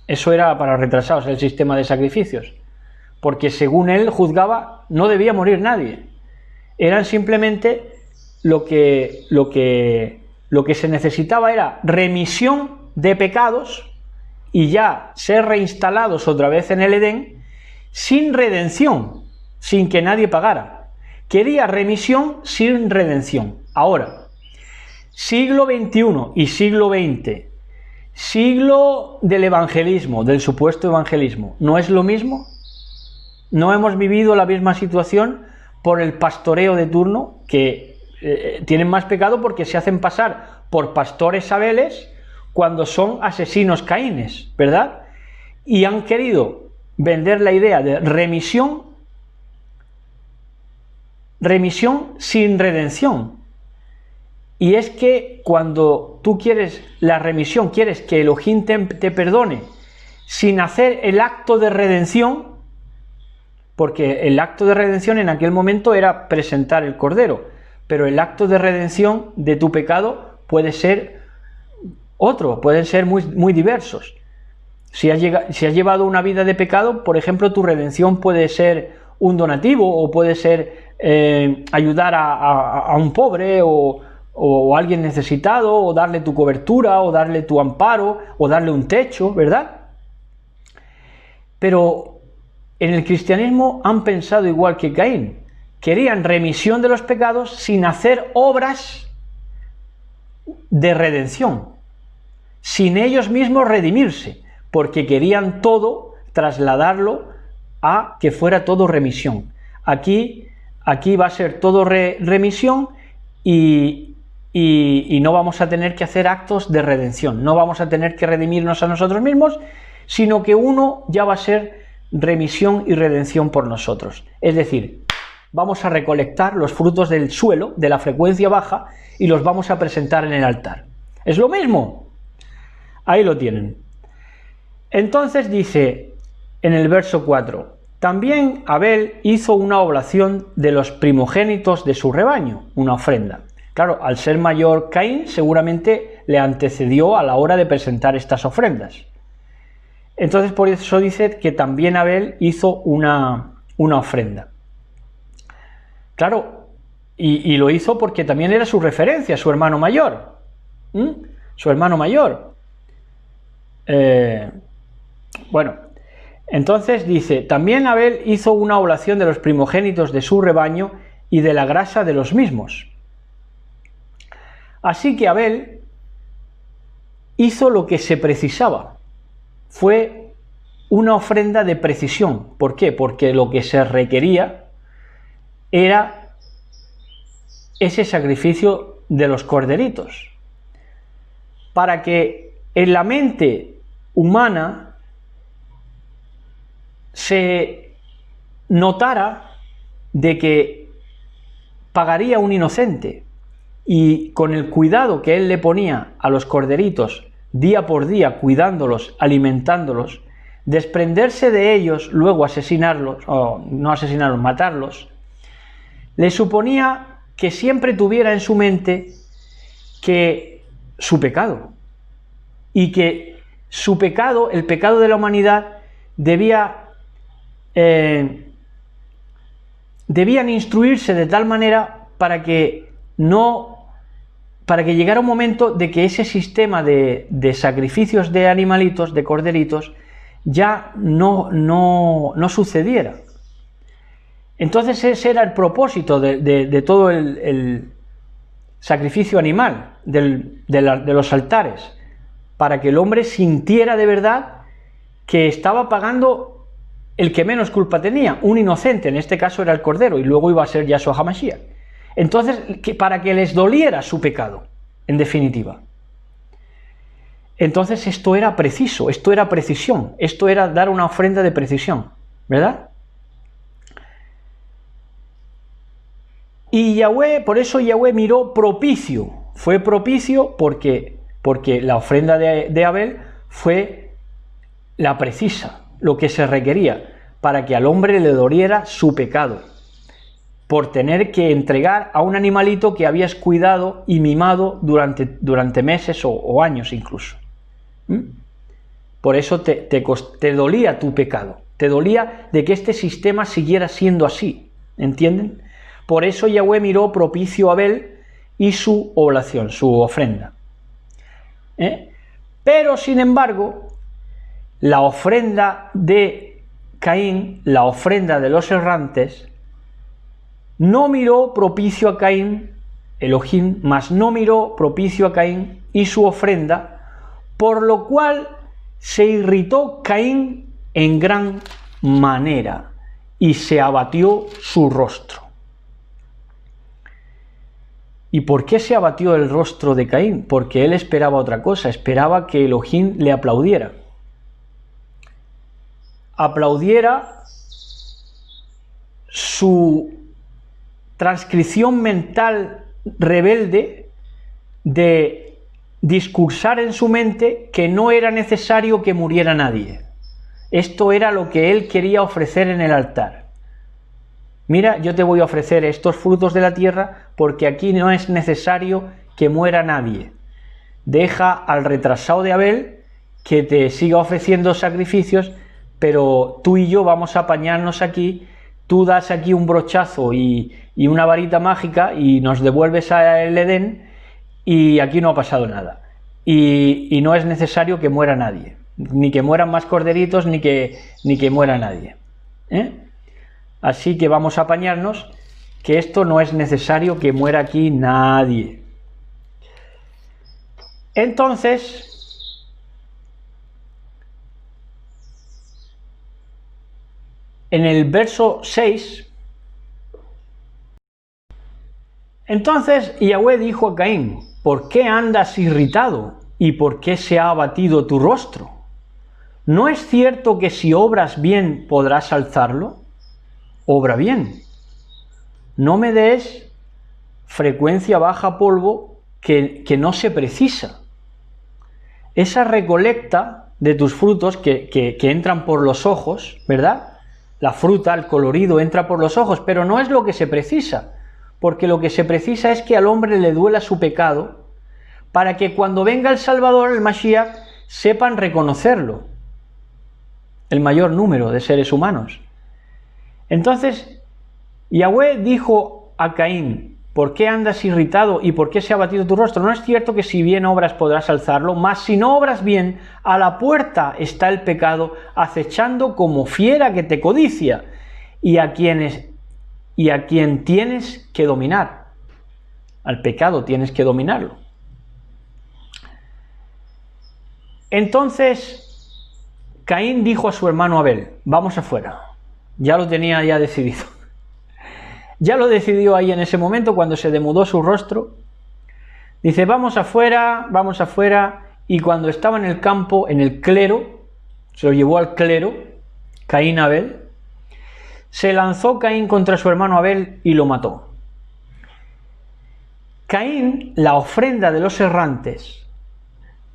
Eso era para retrasados el sistema de sacrificios, porque según él juzgaba no debía morir nadie. Eran simplemente lo que se necesitaba era remisión de pecados y ya ser reinstalados otra vez en el Edén sin redención, sin que nadie pagara. Quería remisión sin redención. Ahora, siglo XXI y siglo XX, siglo del evangelismo, del supuesto evangelismo, ¿no es lo mismo? ¿No hemos vivido la misma situación por el pastoreo de turno, que tienen más pecado porque se hacen pasar por pastores Abeles cuando son asesinos Caínes, ¿verdad? Y han querido vender la idea de remisión sin redención. Y es que cuando tú quieres la remisión, quieres que Elohim te perdone sin hacer el acto de redención, porque el acto de redención en aquel momento era presentar el cordero, pero el acto de redención de tu pecado puede ser otro, pueden ser muy diversos. Si has llevado una vida de pecado, por ejemplo, tu redención puede ser un donativo, o puede ser ayudar a un pobre, o a alguien necesitado, o darle tu cobertura, o darle tu amparo, o darle un techo, ¿verdad? Pero en el cristianismo han pensado igual que Caín. Querían remisión de los pecados sin hacer obras de redención, sin ellos mismos redimirse, porque querían todo trasladarlo a que fuera todo remisión. Aquí va a ser todo remisión y no vamos a tener que hacer actos de redención, no vamos a tener que redimirnos a nosotros mismos, sino que uno ya va a ser remisión y redención por nosotros. Es decir, vamos a recolectar los frutos del suelo, de la frecuencia baja, y los vamos a presentar en el altar. ¿Es lo mismo? Ahí lo tienen. Entonces dice en el verso 4, también Abel hizo una oblación de los primogénitos de su rebaño, una ofrenda. Claro, al ser mayor Caín seguramente le antecedió a la hora de presentar estas ofrendas. Entonces por eso dice que también Abel hizo una ofrenda. Claro, y lo hizo porque también era su referencia, su hermano mayor. Su hermano mayor. Bueno, entonces dice, también Abel hizo una oblación de los primogénitos de su rebaño y de la grasa de los mismos. Así que Abel hizo lo que se precisaba. Fue una ofrenda de precisión. ¿Por qué? Porque lo que se requería era ese sacrificio de los corderitos. Para que en la mente humana se notara de que pagaría un inocente, y con el cuidado que él le ponía a los corderitos día por día, cuidándolos, alimentándolos, desprenderse de ellos, luego asesinarlos, o no asesinarlos, matarlos, le suponía que siempre tuviera en su mente que su pecado, y que su pecado, el pecado de la humanidad, debían instruirse de tal manera para que llegara un momento de que ese sistema de sacrificios de animalitos, de corderitos, ya no sucediera. Entonces ese era el propósito de todo el sacrificio animal, de los altares, para que el hombre sintiera de verdad que estaba pagando el que menos culpa tenía, un inocente, en este caso era el cordero, y luego iba a ser Yahshua HaMashiach. Entonces, para que les doliera su pecado, en definitiva. Entonces esto era preciso, esto era precisión, esto era dar una ofrenda de precisión, ¿verdad? Y Yahweh, por eso Yahweh miró propicio, fue propicio porque la ofrenda de Abel fue la precisa, lo que se requería, para que al hombre le doliera su pecado, por tener que entregar a un animalito que habías cuidado y mimado durante meses o años incluso. Por eso te dolía tu pecado, te dolía de que este sistema siguiera siendo así, ¿entienden? Por eso Yahweh miró propicio a Abel y su oblación, su ofrenda. Pero sin embargo, la ofrenda de Caín, la ofrenda de los errantes, no miró propicio a Caín, Elohim, mas no miró propicio a Caín y su ofrenda, por lo cual se irritó Caín en gran manera y se abatió su rostro. ¿Y por qué se abatió el rostro de Caín? Porque él esperaba otra cosa, esperaba que Elohim le aplaudiera. Aplaudiera su transcripción mental rebelde de discursar en su mente que no era necesario que muriera nadie. Esto era lo que él quería ofrecer en el altar. Mira, yo te voy a ofrecer estos frutos de la tierra porque aquí no es necesario que muera nadie. Deja al retrasado de Abel que te siga ofreciendo sacrificios, pero tú y yo vamos a apañarnos aquí, tú das aquí un brochazo y una varita mágica y nos devuelves al Edén y aquí no ha pasado nada. Y no es necesario que muera nadie, ni que mueran más corderitos, ni que muera nadie. Así que vamos a apañarnos, que esto no es necesario que muera aquí nadie. Entonces, en el verso 6, entonces Yahweh dijo a Caín: ¿por qué andas irritado y por qué se ha abatido tu rostro? ¿No es cierto que si obras bien podrás alzarlo? Obra bien. No me des frecuencia baja polvo que no se precisa. Esa recolecta de tus frutos que entran por los ojos, ¿verdad? La fruta, el colorido entra por los ojos, pero no es lo que se precisa, porque lo que se precisa es que al hombre le duela su pecado, para que cuando venga el Salvador, el Mashiach, sepan reconocerlo, el mayor número de seres humanos. Entonces, Yahweh dijo a Caín: ¿por qué andas irritado y por qué se ha abatido tu rostro? No es cierto que si bien obras podrás alzarlo, mas si no obras bien, a la puerta está el pecado, acechando como fiera que te codicia, y a quien tienes que dominar. Al pecado tienes que dominarlo. Entonces, Caín dijo a su hermano Abel: vamos afuera. Ya lo tenía ya decidido. Ya lo decidió ahí en ese momento cuando se demudó su rostro. Dice: vamos afuera, y cuando estaba en el campo, en el clero, se lo llevó al clero, Caín Abel, se lanzó Caín contra su hermano Abel y lo mató. Caín, la ofrenda de los errantes,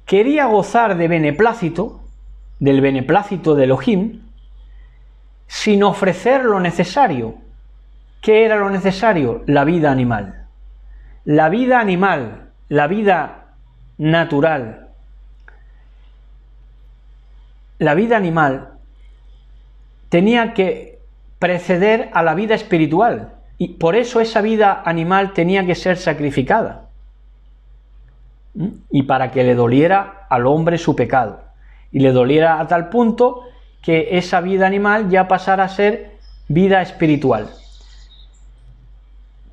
quería gozar de beneplácito, del beneplácito de Elohim, sin ofrecer lo necesario. ¿Qué era lo necesario? La vida animal. La vida animal, la vida natural. La vida animal tenía que preceder a la vida espiritual, y por eso esa vida animal tenía que ser sacrificada. Y para que le doliera al hombre su pecado, y le doliera a tal punto que esa vida animal ya pasara a ser vida espiritual.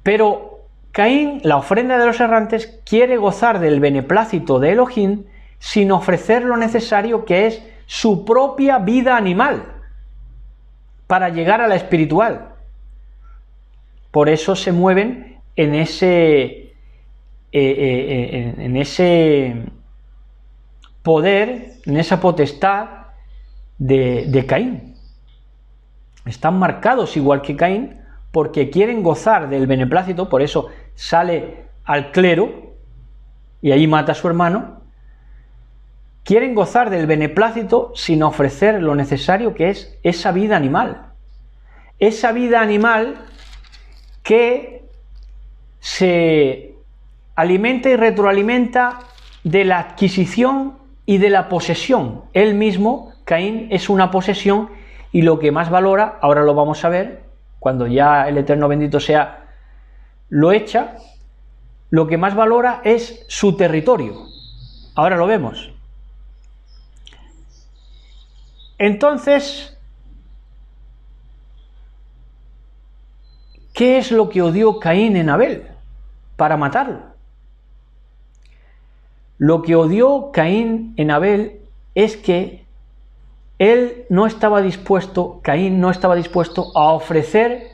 Pero Caín, la ofrenda de los errantes, quiere gozar del beneplácito de Elohim sin ofrecer lo necesario, que es su propia vida animal, para llegar a la espiritual. Por eso se mueven en ese poder, en esa potestad de Caín. Están marcados igual que Caín, porque quieren gozar del beneplácito. Por eso sale al clero y ahí mata a su hermano. Quieren gozar del beneplácito sin ofrecer lo necesario, que es esa vida animal. Esa vida animal que se alimenta y retroalimenta de la adquisición y de la posesión. Él mismo, Caín, es una posesión, y lo que más valora, ahora lo vamos a ver, cuando ya el Eterno bendito sea lo echa, lo que más valora es su territorio. Ahora lo vemos. Entonces, ¿qué es lo que odió Caín en Abel para matarlo? Lo que odió Caín en Abel es que Caín no estaba dispuesto a ofrecer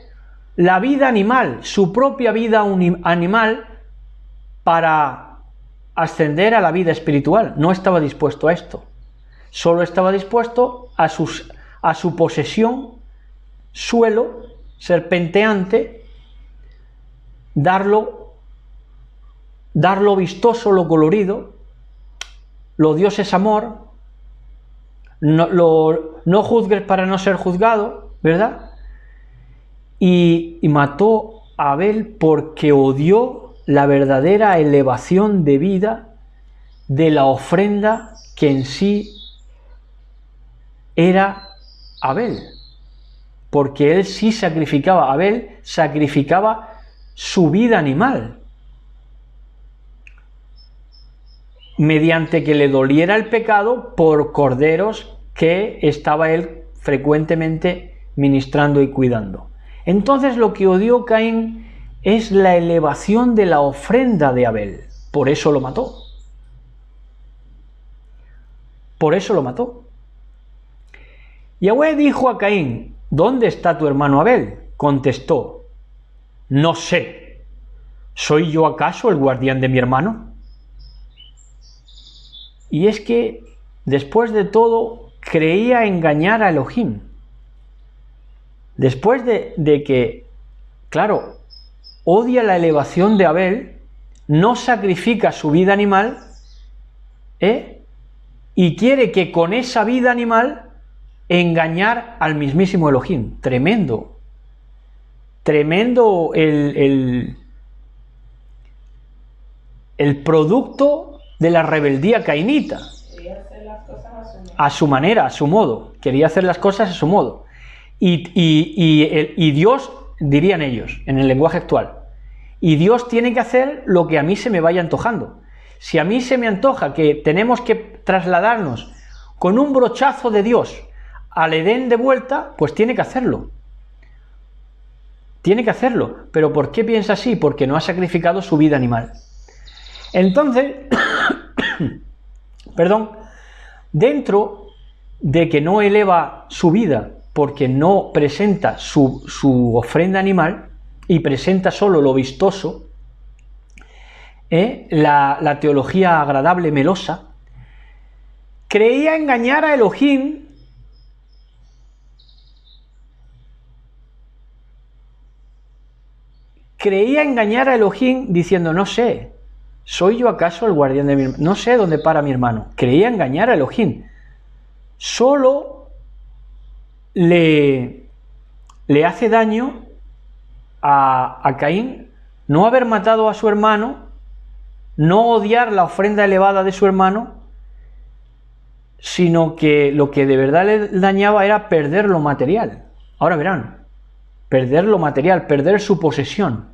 la vida animal, su propia vida animal, para ascender a la vida espiritual. No estaba dispuesto a esto. Solo estaba dispuesto a su posesión, suelo, serpenteante, darlo vistoso, lo colorido. Lo Dios es amor. No juzgues para no ser juzgado, ¿verdad? y mató a Abel porque odió la verdadera elevación de vida de la ofrenda que en sí era Abel, porque él sí sacrificaba, Abel sacrificaba su vida animal, mediante que le doliera el pecado por corderos que estaba él frecuentemente ministrando y cuidando. Entonces lo que odió Caín es la elevación de la ofrenda de Abel, por eso lo mató. Por eso lo mató. Yahweh dijo a Caín: ¿dónde está tu hermano Abel? Contestó: no sé. ¿Soy yo acaso el guardián de mi hermano? Y es que, después de todo, creía engañar a Elohim. Después de que, claro, odia la elevación de Abel, no sacrifica su vida animal, y quiere que con esa vida animal engañar al mismísimo Elohim. Tremendo. Tremendo el producto de la rebeldía cainita. Quería hacer las cosas A su manera, a su modo. Quería hacer las cosas a su modo. Y Dios, dirían ellos, en el lenguaje actual, y Dios tiene que hacer lo que a mí se me vaya antojando. Si a mí se me antoja que tenemos que trasladarnos con un brochazo de Dios al Edén de vuelta, pues tiene que hacerlo. Tiene que hacerlo. ¿Pero por qué piensa así? Porque no ha sacrificado su vida animal. Entonces, perdón, dentro de que no eleva su vida porque no presenta su ofrenda animal y presenta solo lo vistoso, la teología agradable melosa, creía engañar a Elohim diciendo: no sé, ¿soy yo acaso el guardián de mi hermano? No sé dónde para mi hermano. Creía engañar a Elohim. Solo le hace daño a Caín no haber matado a su hermano, no odiar la ofrenda elevada de su hermano, sino que lo que de verdad le dañaba era perder lo material. Ahora verán, perder lo material, perder su posesión,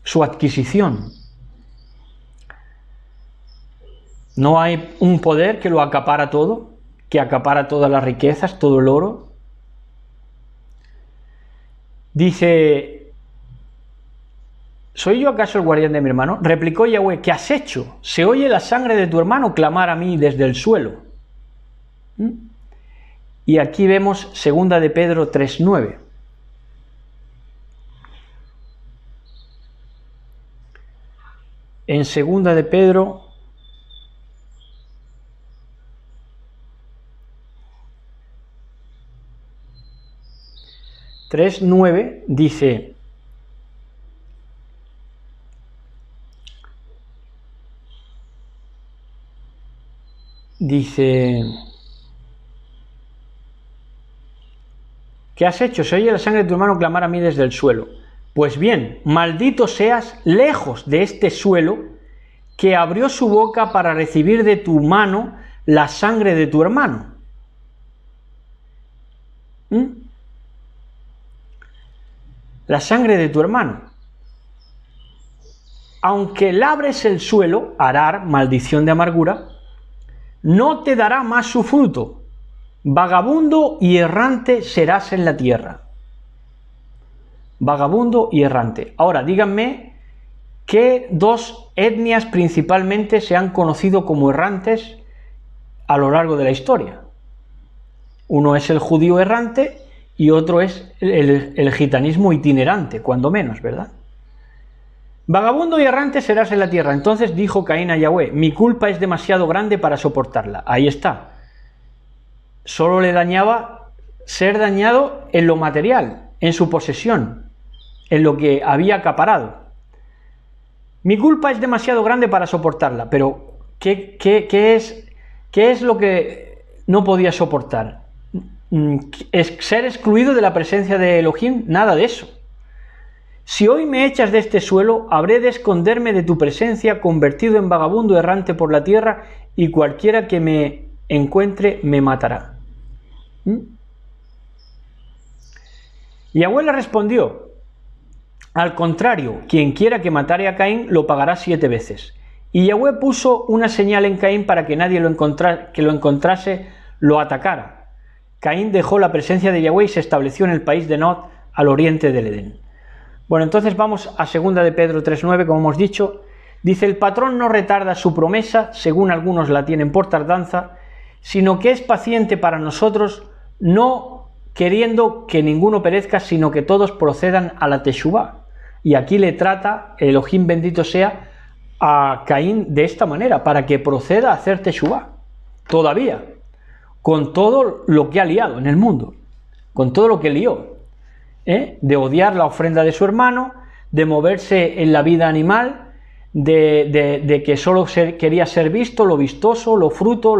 su adquisición. No hay un poder que lo acapara todo, que acapara todas las riquezas, todo el oro. Dice: ¿soy yo acaso el guardián de mi hermano? Replicó Yahweh: ¿qué has hecho? Se oye la sangre de tu hermano clamar a mí desde el suelo. Y aquí vemos 2 de Pedro 3:9. En 2 de Pedro 3:9 dice: ¿qué has hecho? Se oye la sangre de tu hermano clamar a mí desde el suelo. Pues bien, maldito seas lejos de este suelo, que abrió su boca para recibir de tu mano la sangre de tu hermano. La sangre de tu hermano. Aunque labres el suelo, arar, maldición de amargura, no te dará más su fruto. Vagabundo y errante serás en la tierra. Vagabundo y errante. Ahora, díganme, ¿qué dos etnias principalmente se han conocido como errantes a lo largo de la historia? Uno es el judío errante y otro es el gitanismo itinerante, cuando menos, ¿verdad? Vagabundo y errante serás en la tierra. Entonces dijo Caín a Yahweh: mi culpa es demasiado grande para soportarla. Ahí está. Solo le dañaba ser dañado en lo material, en su posesión, en lo que había acaparado. Mi culpa es demasiado grande para soportarla. Pero, ¿qué es lo que no podía soportar? ser excluido de la presencia de Elohim, nada de eso. Si hoy me echas de este suelo, habré de esconderme de tu presencia, convertido en vagabundo errante por la tierra, y cualquiera que me encuentre me matará. Yahweh le respondió: al contrario, quien quiera que matare a Caín lo pagará 7 veces. Y Yahweh puso una señal en Caín para que nadie que lo encontrase lo atacara. Caín dejó la presencia de Yahweh y se estableció en el país de Nod, al oriente del Edén. Bueno, entonces vamos a 2 de Pedro 3:9, como hemos dicho. Dice: el patrón no retarda su promesa, según algunos la tienen por tardanza, sino que es paciente para nosotros, no queriendo que ninguno perezca, sino que todos procedan a la teshuvá. Y aquí le trata, Elohim bendito sea, a Caín de esta manera, para que proceda a hacer teshuvá, todavía, con todo lo que ha liado en el mundo, con todo lo que lió, de odiar la ofrenda de su hermano, de moverse en la vida animal, de que solo quería ser visto, lo vistoso, lo fruto,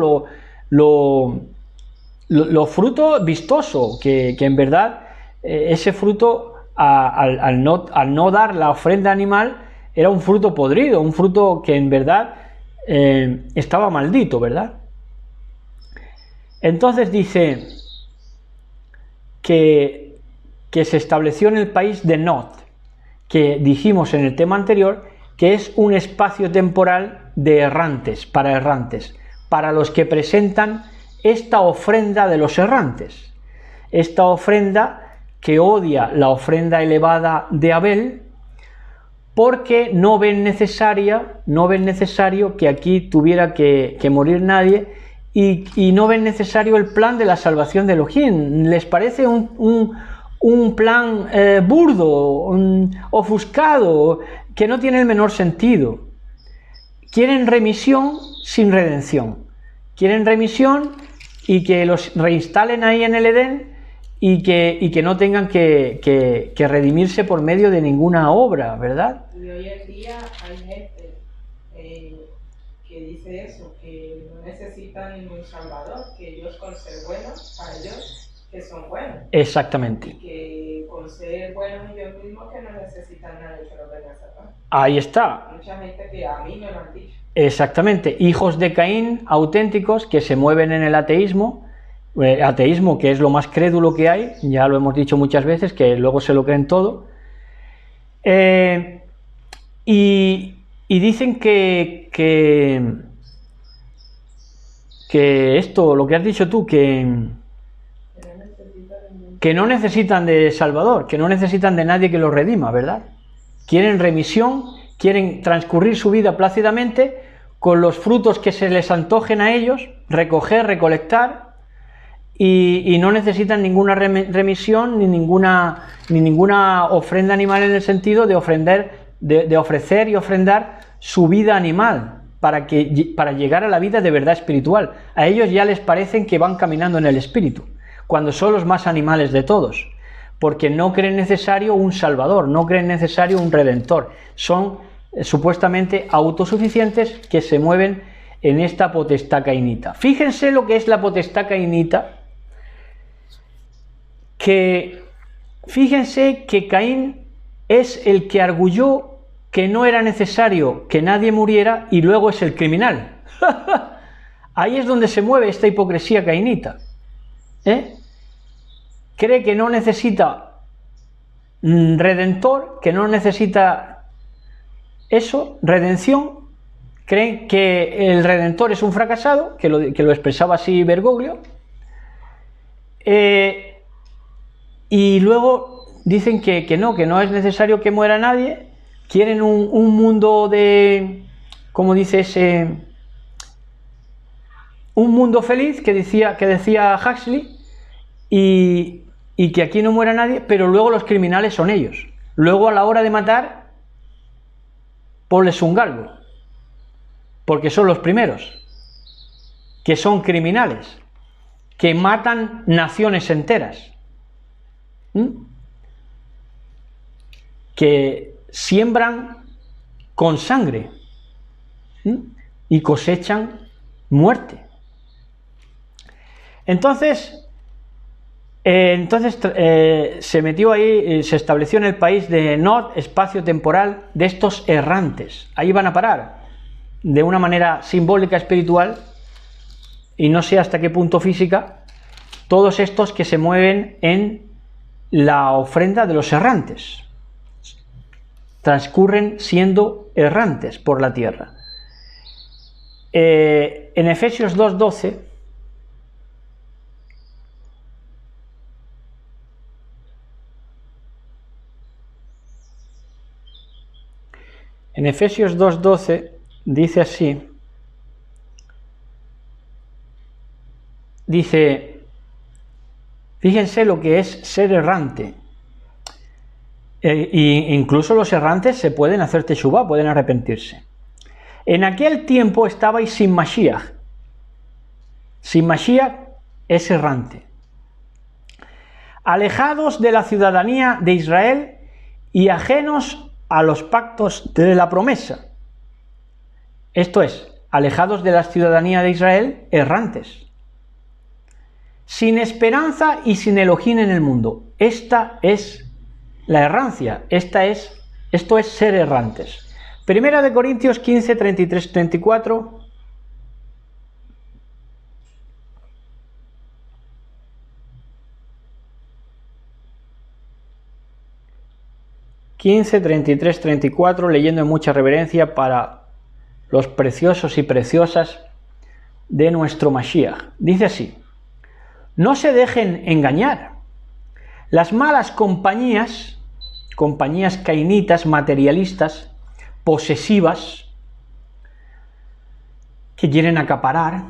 lo fruto vistoso, que en verdad ese fruto, al no dar la ofrenda animal, era un fruto podrido, un fruto que en verdad estaba maldito, ¿verdad? Entonces dice que se estableció en el país de Nod, que dijimos en el tema anterior que es un espacio temporal de errantes, para los que presentan esta ofrenda de los errantes, esta ofrenda que odia la ofrenda elevada de Abel, porque no ven necesario que aquí tuviera que morir nadie, y no ven necesario el plan de la salvación de Elohim. Les parece un plan burdo, ofuscado, que no tiene el menor sentido. Quieren remisión sin redención. Quieren remisión y que los reinstalen ahí en el Edén, y que no tengan que redimirse por medio de ninguna obra, ¿verdad? Y hoy en día hay gente que dice eso, que no necesitan ningún salvador, que ellos con ser buenos, para ellos que son buenos. Exactamente. Y que con ser buenos ellos mismos que no necesitan nadie que los venga a salvar. Ahí está. Mucha gente que a mí me lo han dicho. Exactamente. Hijos de Caín auténticos que se mueven en el ateísmo, que es lo más crédulo que hay, ya lo hemos dicho muchas veces, que luego se lo creen todo. Y dicen que esto, lo que has dicho tú, que no necesitan de Salvador, que no necesitan de nadie que los redima, ¿verdad? Quieren remisión, quieren transcurrir su vida plácidamente con los frutos que se les antojen a ellos, recolectar, y no necesitan ninguna remisión ni ninguna ofrenda animal, en el sentido de ofrecer y ofrendar su vida animal para llegar a la vida de verdad espiritual. A ellos ya les parecen que van caminando en el espíritu, cuando son los más animales de todos, porque no creen necesario un salvador, no creen necesario un redentor. Son supuestamente autosuficientes, que se mueven en esta potestad cainita. Fíjense lo que es la potestad cainita, fíjense que Caín es el que arguyó que no era necesario que nadie muriera, y luego es el criminal. Ahí es donde se mueve esta hipocresía cainita. Cree que no necesita redentor, que no necesita redención. Creen que el redentor es un fracasado, que lo expresaba así Bergoglio, y luego dicen que no es necesario que muera nadie. Quieren un mundo de, como dice un mundo feliz, que decía Huxley, y que aquí no muera nadie, pero luego los criminales son ellos. Luego, a la hora de matar, ponles un galgo, porque son los primeros, que son criminales, que matan naciones enteras, que siembran con sangre y cosechan muerte. Entonces, Entonces se metió ahí, se estableció en el país de Nod, espacio temporal de estos errantes. Ahí van a parar, de una manera simbólica, espiritual, y no sé hasta qué punto física, todos estos que se mueven en la ofrenda de los errantes. Transcurren siendo errantes por la tierra. En Efesios 2:12, en Efesios 2:12 dice así, dice, fíjense lo que es ser errante. Incluso los errantes se pueden hacer teshuvá, pueden arrepentirse. En aquel tiempo estabais sin Mashiach. Sin Mashiach es errante. Alejados de la ciudadanía de Israel y ajenos a los pactos de la promesa. Esto es, alejados de la ciudadanía de Israel, errantes. Sin esperanza y sin Elohim en el mundo. Esta es la errancia, esto es ser errantes. Primera de Corintios 15, 33, 34. ...15, 33, 34... leyendo en mucha reverencia para los preciosos y preciosas de nuestro Mashiach. Dice así: no se dejen engañar. Las malas compañías cainitas, materialistas, posesivas, que quieren acaparar,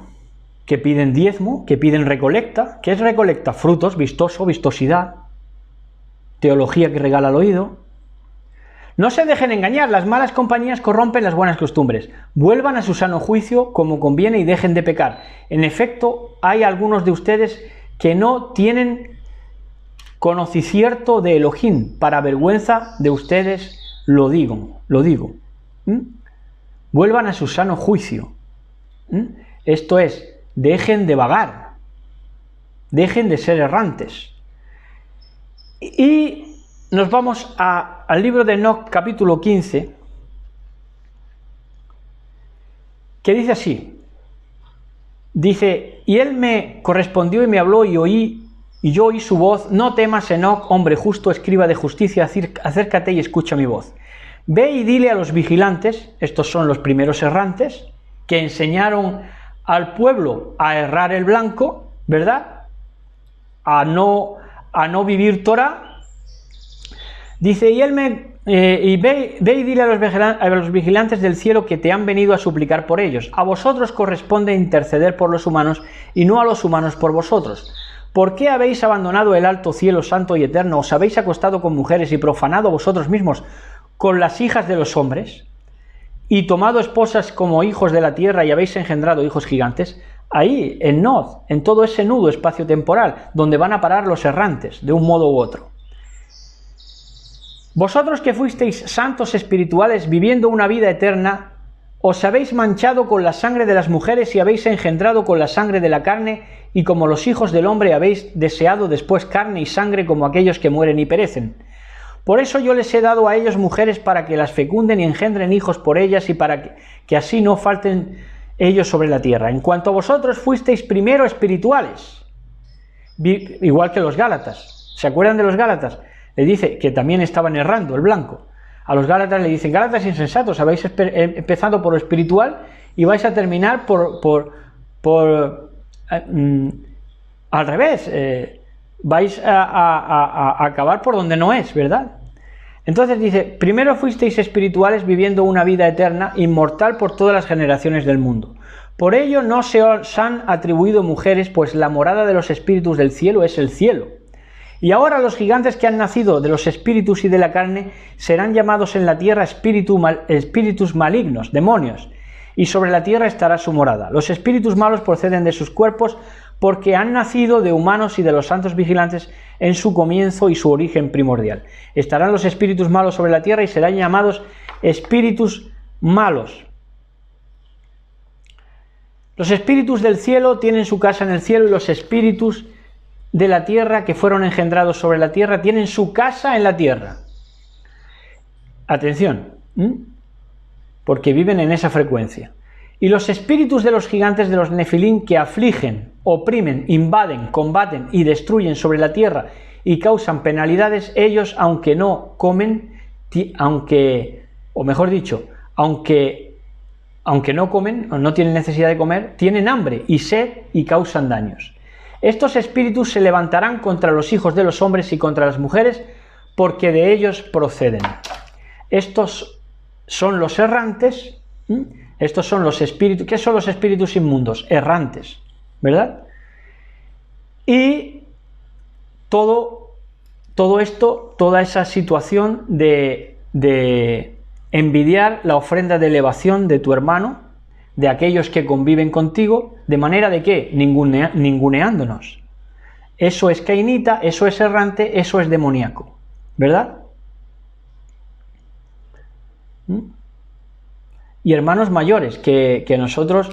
que piden diezmo, que piden recolecta. ¿Qué es recolecta? Frutos, vistoso, vistosidad, teología que regala al oído. No se dejen engañar, las malas compañías corrompen las buenas costumbres. Vuelvan a su sano juicio como conviene y dejen de pecar. En efecto, hay algunos de ustedes que no tienen conocimiento de Elohim, para vergüenza de ustedes lo digo. Vuelvan a su sano juicio. Esto es, dejen de vagar, dejen de ser errantes. Y nos vamos al libro de Enoc, capítulo 15, que dice así, dice, y él me correspondió y me habló y yo oí su voz, no temas, Enoc, hombre justo, escriba de justicia, acércate y escucha mi voz. Ve y dile a los vigilantes, estos son los primeros errantes, que enseñaron al pueblo a errar el blanco, ¿verdad? A no vivir Torah. Dice, ve y dile a los vigilantes del cielo que te han venido a suplicar por ellos. A vosotros corresponde interceder por los humanos y no a los humanos por vosotros. ¿Por qué habéis abandonado el alto cielo santo y eterno? ¿Os habéis acostado con mujeres y profanado vosotros mismos con las hijas de los hombres? ¿Y tomado esposas como hijos de la tierra y habéis engendrado hijos gigantes? Ahí, en Nod, en todo ese nudo espacio temporal, donde van a parar los errantes, de un modo u otro. Vosotros que fuisteis santos espirituales viviendo una vida eterna, os habéis manchado con la sangre de las mujeres y habéis engendrado con la sangre de la carne, y como los hijos del hombre habéis deseado después carne y sangre como aquellos que mueren y perecen. Por eso yo les he dado a ellos mujeres para que las fecunden y engendren hijos por ellas y para que así no falten ellos sobre la tierra. En cuanto a vosotros fuisteis primero espirituales, igual que los Gálatas. ¿Se acuerdan de los Gálatas? Le dice que también estaban errando el blanco. A los Gálatas le dicen, Gálatas insensatos, habéis empezado por lo espiritual y vais a terminar al revés, vais a acabar por donde no es, ¿verdad? Entonces dice, primero fuisteis espirituales viviendo una vida eterna, inmortal por todas las generaciones del mundo. Por ello no se os han atribuido mujeres, pues la morada de los espíritus del cielo es el cielo. Y ahora los gigantes que han nacido de los espíritus y de la carne serán llamados en la tierra espíritus malignos, demonios, y sobre la tierra estará su morada. Los espíritus malos proceden de sus cuerpos porque han nacido de humanos y de los santos vigilantes en su comienzo y su origen primordial. Estarán los espíritus malos sobre la tierra y serán llamados espíritus malos. Los espíritus del cielo tienen su casa en el cielo y los espíritus de la tierra que fueron engendrados sobre la tierra tienen su casa en la tierra. Atención, porque viven en esa frecuencia. Y los espíritus de los gigantes de los Nefilín que afligen, oprimen, invaden, combaten y destruyen sobre la tierra y causan penalidades, ellos, aunque no comen, aunque no comen o no tienen necesidad de comer, tienen hambre y sed y causan daños. Estos espíritus se levantarán contra los hijos de los hombres y contra las mujeres, porque de ellos proceden. Estos son los errantes, estos son los espíritus. ¿Qué son los espíritus inmundos? Errantes, ¿verdad? Y todo esto, toda esa situación de envidiar la ofrenda de elevación de tu hermano, de aquellos que conviven contigo, de manera de que ninguneándonos. Eso es cainita, eso es errante, eso es demoníaco, ¿verdad? Y hermanos mayores, que nosotros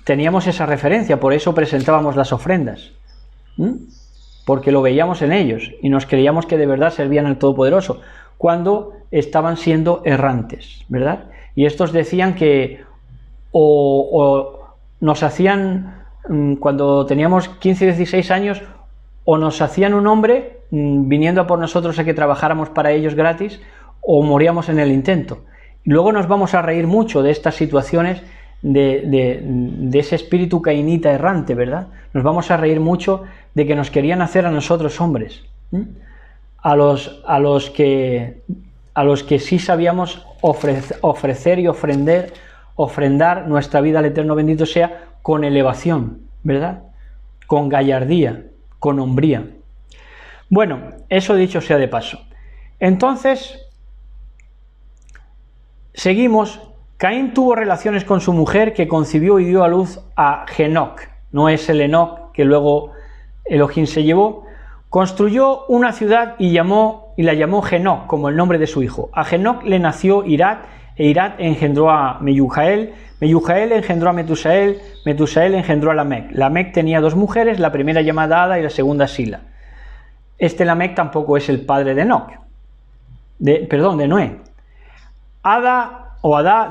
teníamos esa referencia, por eso presentábamos las ofrendas, porque lo veíamos en ellos y nos creíamos que de verdad servían al Todopoderoso, cuando estaban siendo errantes, ¿verdad? Y estos decían que o nos hacían, cuando teníamos 15 y 16 años, o nos hacían un hombre viniendo a por nosotros a que trabajáramos para ellos gratis, o moríamos en el intento. Y luego nos vamos a reír mucho de estas situaciones de ese espíritu cainita errante, ¿verdad? Nos vamos a reír mucho de que nos querían hacer a nosotros hombres, a los que sí sabíamos ofrecer y ofrendar nuestra vida al Eterno bendito sea, con elevación, ¿verdad? Con gallardía, con hombría. Bueno, eso dicho sea de paso. Entonces, seguimos. Caín tuvo relaciones con su mujer, que concibió y dio a luz a Henoc. No es el Enoc que luego Elohim se llevó. Construyó una ciudad y la llamó Henoc, como el nombre de su hijo. A Henoc le nació Irad, e Irad engendró a Meyujael, Meyujael engendró a Metusael, Metusael engendró a Lamec. Lamec tenía dos mujeres, la primera llamada Ada y la segunda Sila. Este Lamec tampoco es el padre de Enoc, de Noé. Adá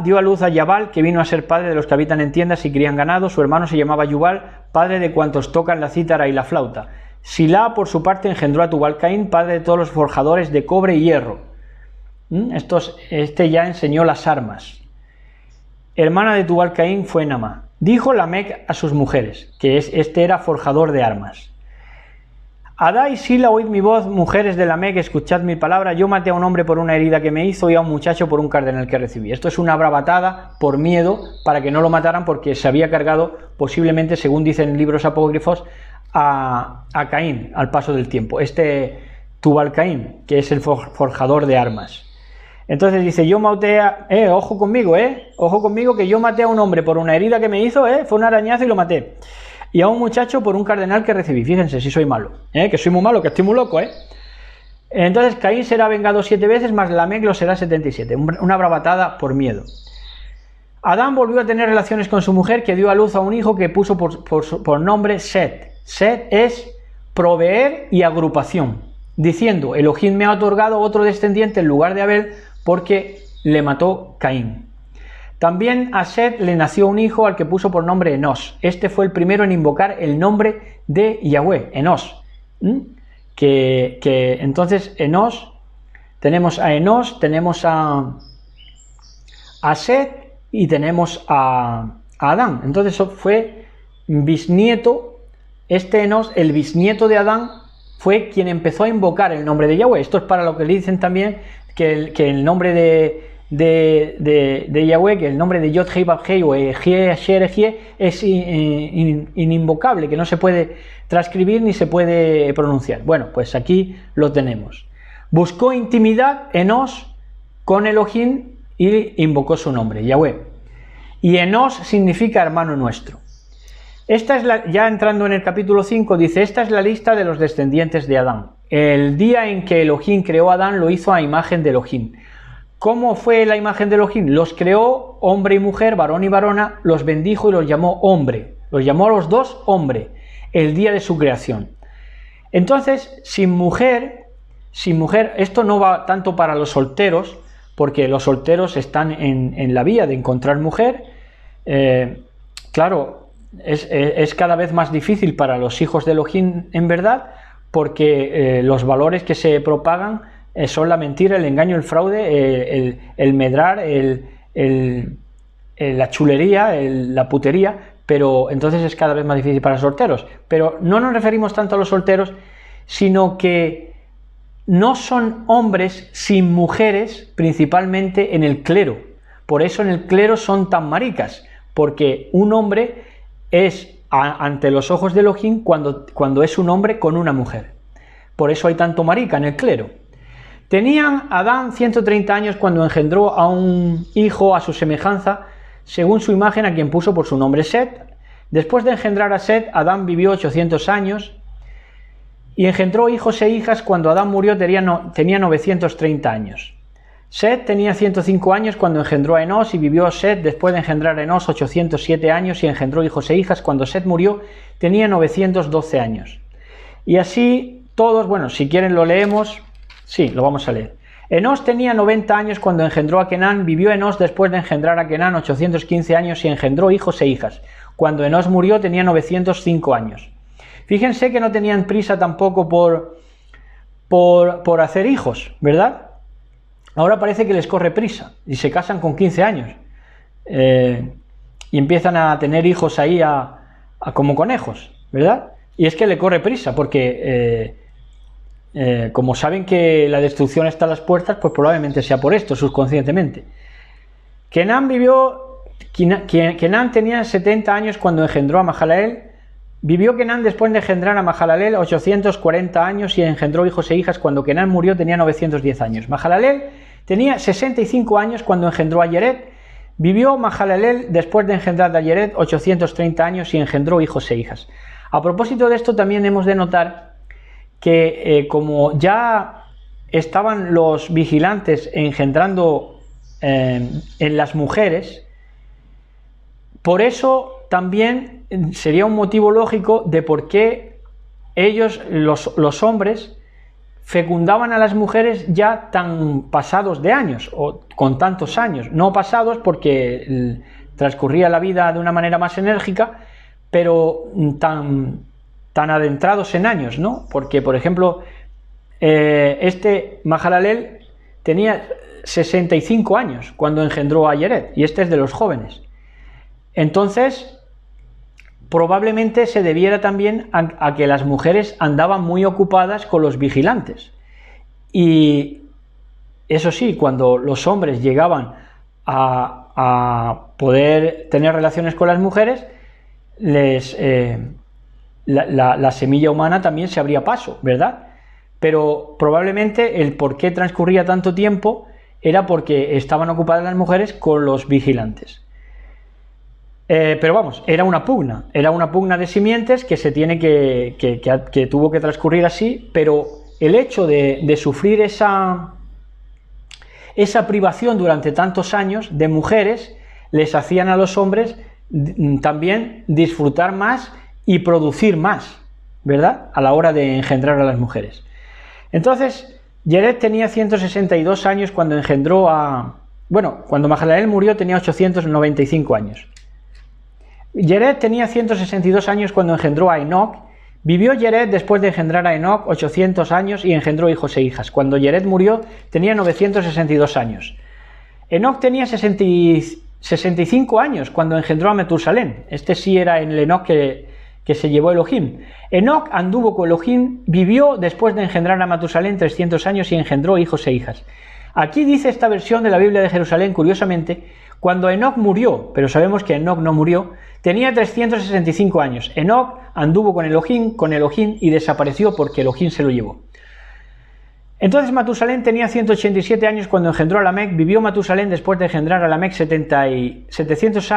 dio a luz a Yabal, que vino a ser padre de los que habitan en tiendas y crían ganado. Su hermano se llamaba Yubal, padre de cuantos tocan la cítara y la flauta. Silá, por su parte, engendró a Tubal-Caín, padre de todos los forjadores de cobre y hierro. Este ya enseñó las armas. Hermana de Tubal-Caín fue Naamá. Dijo Lamec a sus mujeres, que este era forjador de armas. Adá y Sila, oíd mi voz, mujeres de Lamec, escuchad mi palabra. Yo maté a un hombre por una herida que me hizo y a un muchacho por un cardenal que recibí. Esto es una bravatada por miedo, para que no lo mataran, porque se había cargado, posiblemente, según dicen libros apócrifos, a Caín al paso del tiempo. Este Tubal-Caín, que es el forjador de armas. Entonces dice, yo maté ojo conmigo, que yo maté a un hombre por una herida que me hizo, fue un arañazo y lo maté. Y a un muchacho por un cardenal que recibí. Fíjense si soy malo, que soy muy malo, que estoy muy loco, Entonces Caín será vengado 7 veces, más Lamec lo será 77. Una bravatada por miedo. Adán volvió a tener relaciones con su mujer, que dio a luz a un hijo que puso por nombre Set. Set es proveer y agrupación, diciendo, Elohim me ha otorgado otro descendiente en lugar de Abel, porque le mató Caín. También a Set le nació un hijo al que puso por nombre Enos. Este fue el primero en invocar el nombre de Yahweh, Enos. Entonces Enos, tenemos a Set y tenemos a Adán. Entonces eso fue bisnieto. Este Enos, el bisnieto de Adán, fue quien empezó a invocar el nombre de Yahweh. Esto es para lo que le dicen también que el nombre de Yahweh, que el nombre de Yod Hei Vav Hei o Ejie Asher Ejie es inimvocable, que no se puede transcribir ni se puede pronunciar. Bueno, pues aquí lo tenemos. Buscó intimidad Enos con Elohim y invocó su nombre, Yahweh. Y Enos significa hermano nuestro. Ya entrando en el capítulo 5, dice, esta es la lista de los descendientes de Adán. El día en que Elohim creó a Adán, lo hizo a imagen de Elohim. ¿Cómo fue la imagen de Elohim? Los creó hombre y mujer, varón y varona, los bendijo y los llamó hombre. Los llamó a los dos hombre, el día de su creación. Entonces, sin mujer, esto no va tanto para los solteros, porque los solteros están en la vía de encontrar mujer. Claro, es cada vez más difícil para los hijos de Elohim, en verdad, porque los valores que se propagan son la mentira, el engaño, el fraude, el medrar, la chulería, la putería, pero entonces es cada vez más difícil para los solteros. Pero no nos referimos tanto a los solteros, sino que no son hombres sin mujeres, principalmente en el clero. Por eso en el clero son tan maricas, porque un hombre es ante los ojos de Elohim cuando es un hombre con una mujer. Por eso hay tanto marica en el clero. Tenían Adán 130 años cuando engendró a un hijo a su semejanza, según su imagen, a quien puso por su nombre Set. Después de engendrar a Set, Adán vivió 800 años y engendró hijos e hijas. Cuando Adán murió tenía 930 años. Set tenía 105 años cuando engendró a Enos, y vivió Set después de engendrar a Enos 807 años y engendró hijos e hijas. Cuando Set murió tenía 912 años. Y así todos, bueno, si quieren lo leemos, sí, lo vamos a leer. Enos tenía 90 años cuando engendró a Kenán, vivió Enos después de engendrar a Kenán 815 años y engendró hijos e hijas. Cuando Enos murió tenía 905 años. Fíjense que no tenían prisa tampoco por hacer hijos, ¿verdad? Ahora parece que les corre prisa y se casan con 15 años y empiezan a tener hijos ahí como conejos, ¿verdad? Y es que le corre prisa porque como saben que la destrucción está a las puertas, pues probablemente sea por esto, subconscientemente. Kenán tenía 70 años cuando engendró a Mahalaleel. Vivió Kenán después de engendrar a Mahalaleel 840 años y engendró hijos e hijas. Cuando Kenán murió tenía 910 años. Mahalaleel tenía 65 años cuando engendró a Yered. Vivió Mahalaleel después de engendrar a Yered 830 años y engendró hijos e hijas. A propósito de esto, también hemos de notar que como ya estaban los vigilantes engendrando en las mujeres, por eso también sería un motivo lógico de por qué ellos, los hombres, fecundaban a las mujeres ya tan pasados de años, o con tantos años, no pasados porque transcurría la vida de una manera más enérgica, pero tan adentrados en años, ¿no? Porque, por ejemplo, Mahalaleel tenía 65 años cuando engendró a Yered, y este es de los jóvenes. Entonces, probablemente se debiera también a que las mujeres andaban muy ocupadas con los vigilantes. Y eso sí, cuando los hombres llegaban a poder tener relaciones con las mujeres, la semilla humana también se abría paso, ¿verdad? Pero probablemente el por qué transcurría tanto tiempo era porque estaban ocupadas las mujeres con los vigilantes. Pero vamos, era una pugna de simientes que se tiene que tuvo que transcurrir así, pero el hecho de sufrir esa privación durante tantos años de mujeres les hacían a los hombres también disfrutar más y producir más, ¿verdad? A la hora de engendrar a las mujeres. Entonces, Yered tenía 162 años cuando engendró cuando Mahalaleel murió tenía 895 años. Yered tenía 162 años cuando engendró a Enoc. Vivió Yered después de engendrar a Enoc 800 años y engendró hijos e hijas. Cuando Yered murió tenía 962 años. Enoc tenía 65 años cuando engendró a Metusalén. Este sí era el Enoc que se llevó Elohim. Enoc anduvo con Elohim, vivió después de engendrar a Matusalén 300 años y engendró hijos e hijas. Aquí dice esta versión de la Biblia de Jerusalén, curiosamente, cuando Enoc murió, pero sabemos que Enoc no murió, tenía 365 años. Enoc anduvo con Elohim y desapareció porque Elohim se lo llevó. Entonces Matusalén tenía 187 años cuando engendró a Lamec. Vivió Matusalén después de engendrar a Lamec 782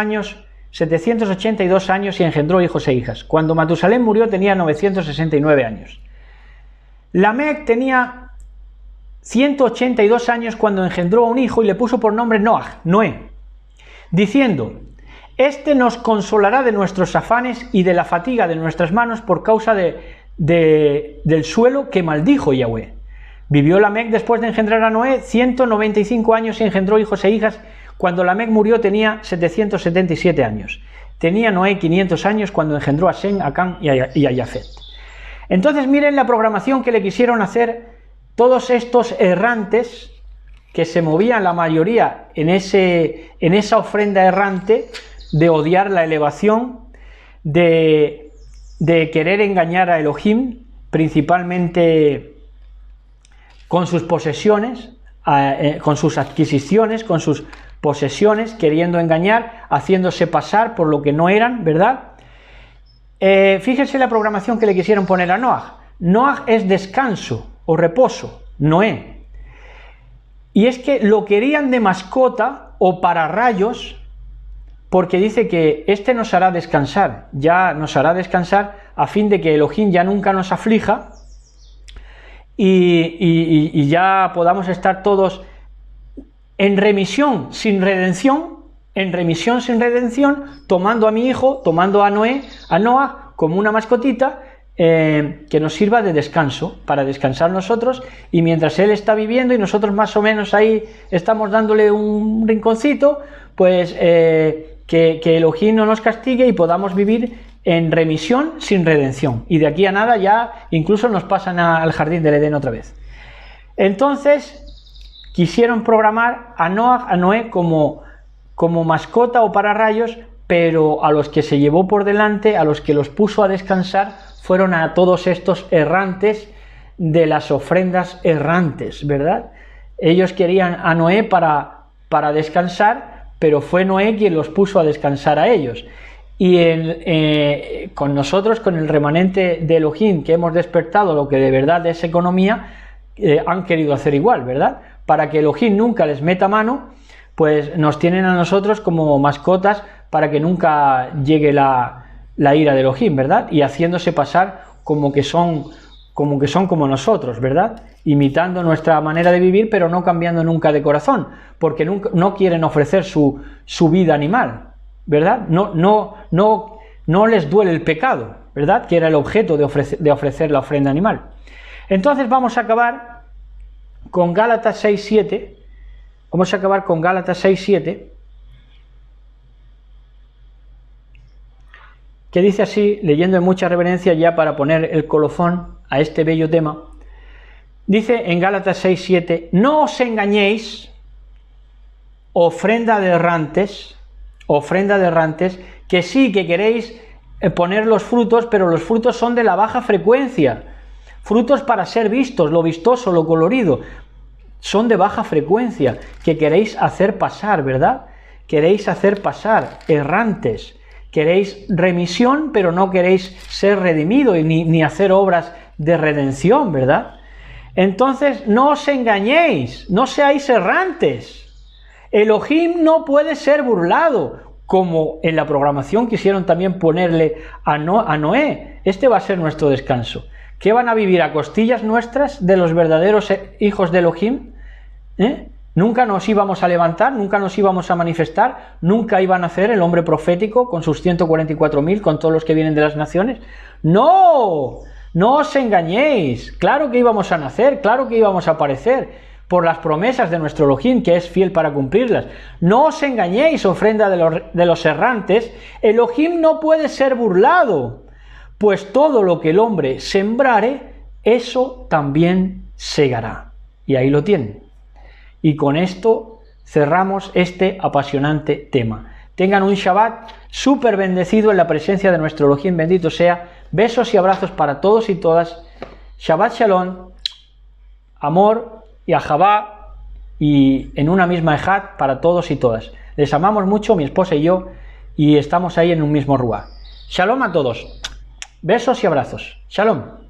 años y engendró hijos e hijas. Cuando Matusalén murió tenía 969 años. Lamec tenía 182 años cuando engendró a un hijo y le puso por nombre Noé, diciendo: este nos consolará de nuestros afanes y de la fatiga de nuestras manos por causa de del suelo que maldijo Yahweh. Vivió Lamec después de engendrar a Noé 195 años y engendró hijos e hijas. Cuando Lamec murió tenía 777 años. Tenía Noé 500 años cuando engendró a Sem, a Cam y a Yafet. Entonces miren la programación que le quisieron hacer todos estos errantes que se movían la mayoría en esa ofrenda errante de odiar la elevación, de querer engañar a Elohim, principalmente con sus posesiones, con sus adquisiciones, con sus posesiones, queriendo engañar, haciéndose pasar por lo que no eran, ¿verdad? Fíjense la programación que le quisieron poner a Noah. Noah es descanso o reposo, Noé. Y es que lo querían de mascota o para rayos, porque dice que este nos hará descansar, ya nos hará descansar a fin de que Elohim ya nunca nos aflija y ya podamos estar todos en remisión sin redención, tomando a mi hijo, tomando a Noah como una mascotita que nos sirva de descanso, para descansar nosotros, y mientras él está viviendo y nosotros más o menos ahí estamos dándole un rinconcito, pues que Elohim no nos castigue y podamos vivir en remisión sin redención, y de aquí a nada ya incluso nos pasan al jardín del Edén otra vez. Entonces quisieron programar a Noé como mascota o pararrayos, pero a los que se llevó por delante, a los que los puso a descansar, fueron a todos estos errantes de las ofrendas errantes, ¿verdad? Ellos querían a Noé para descansar, pero fue Noé quien los puso a descansar a ellos. Y con nosotros, con el remanente de Elohim, que hemos despertado lo que de verdad es economía, han querido hacer igual, ¿verdad? Para que Elohim nunca les meta mano, pues nos tienen a nosotros como mascotas para que nunca llegue la ira de Elohim, ¿verdad? Y haciéndose pasar como que son como nosotros, ¿verdad? Imitando nuestra manera de vivir, pero no cambiando nunca de corazón, porque no quieren ofrecer su vida animal, ¿verdad? No les duele el pecado, ¿verdad? Que era el objeto de ofrecer la ofrenda animal. Entonces vamos a acabar con Gálatas 6:7. Vamos a acabar con Gálatas 6:7, que dice así, leyendo en mucha reverencia ya para poner el colofón a este bello tema. Dice en Gálatas 6:7, no os engañéis, ofrenda de errantes, que sí que queréis poner los frutos, pero los frutos son de la baja frecuencia, frutos para ser vistos, lo vistoso, lo colorido, son de baja frecuencia, que queréis hacer pasar, ¿verdad? Queréis hacer pasar, errantes, queréis remisión, pero no queréis ser redimido ni hacer obras de redención, ¿verdad? Entonces, no os engañéis, no seáis errantes. Elohim no puede ser burlado, como en la programación quisieron también ponerle a Noé. Este va a ser nuestro descanso. ¿Qué van a vivir a costillas nuestras de los verdaderos hijos de Elohim? Nunca nos íbamos a levantar, nunca nos íbamos a manifestar, nunca iba a nacer el hombre profético con sus 144.000, con todos los que vienen de las naciones. ¡No! No os engañéis. Claro que íbamos a nacer, claro que íbamos a aparecer por las promesas de nuestro Elohim, que es fiel para cumplirlas. No os engañéis, ofrenda de los errantes. Elohim no puede ser burlado, pues todo lo que el hombre sembrare, eso también segará. Y ahí lo tienen. Y con esto cerramos este apasionante tema. Tengan un Shabbat súper bendecido en la presencia de nuestro Elohim, bendito sea. Besos y abrazos para todos y todas. Shabbat Shalom, amor y ahabá, y en una misma ejad para todos y todas. Les amamos mucho, mi esposa y yo, y estamos ahí en un mismo ruá. Shalom a todos. Besos y abrazos. Shalom.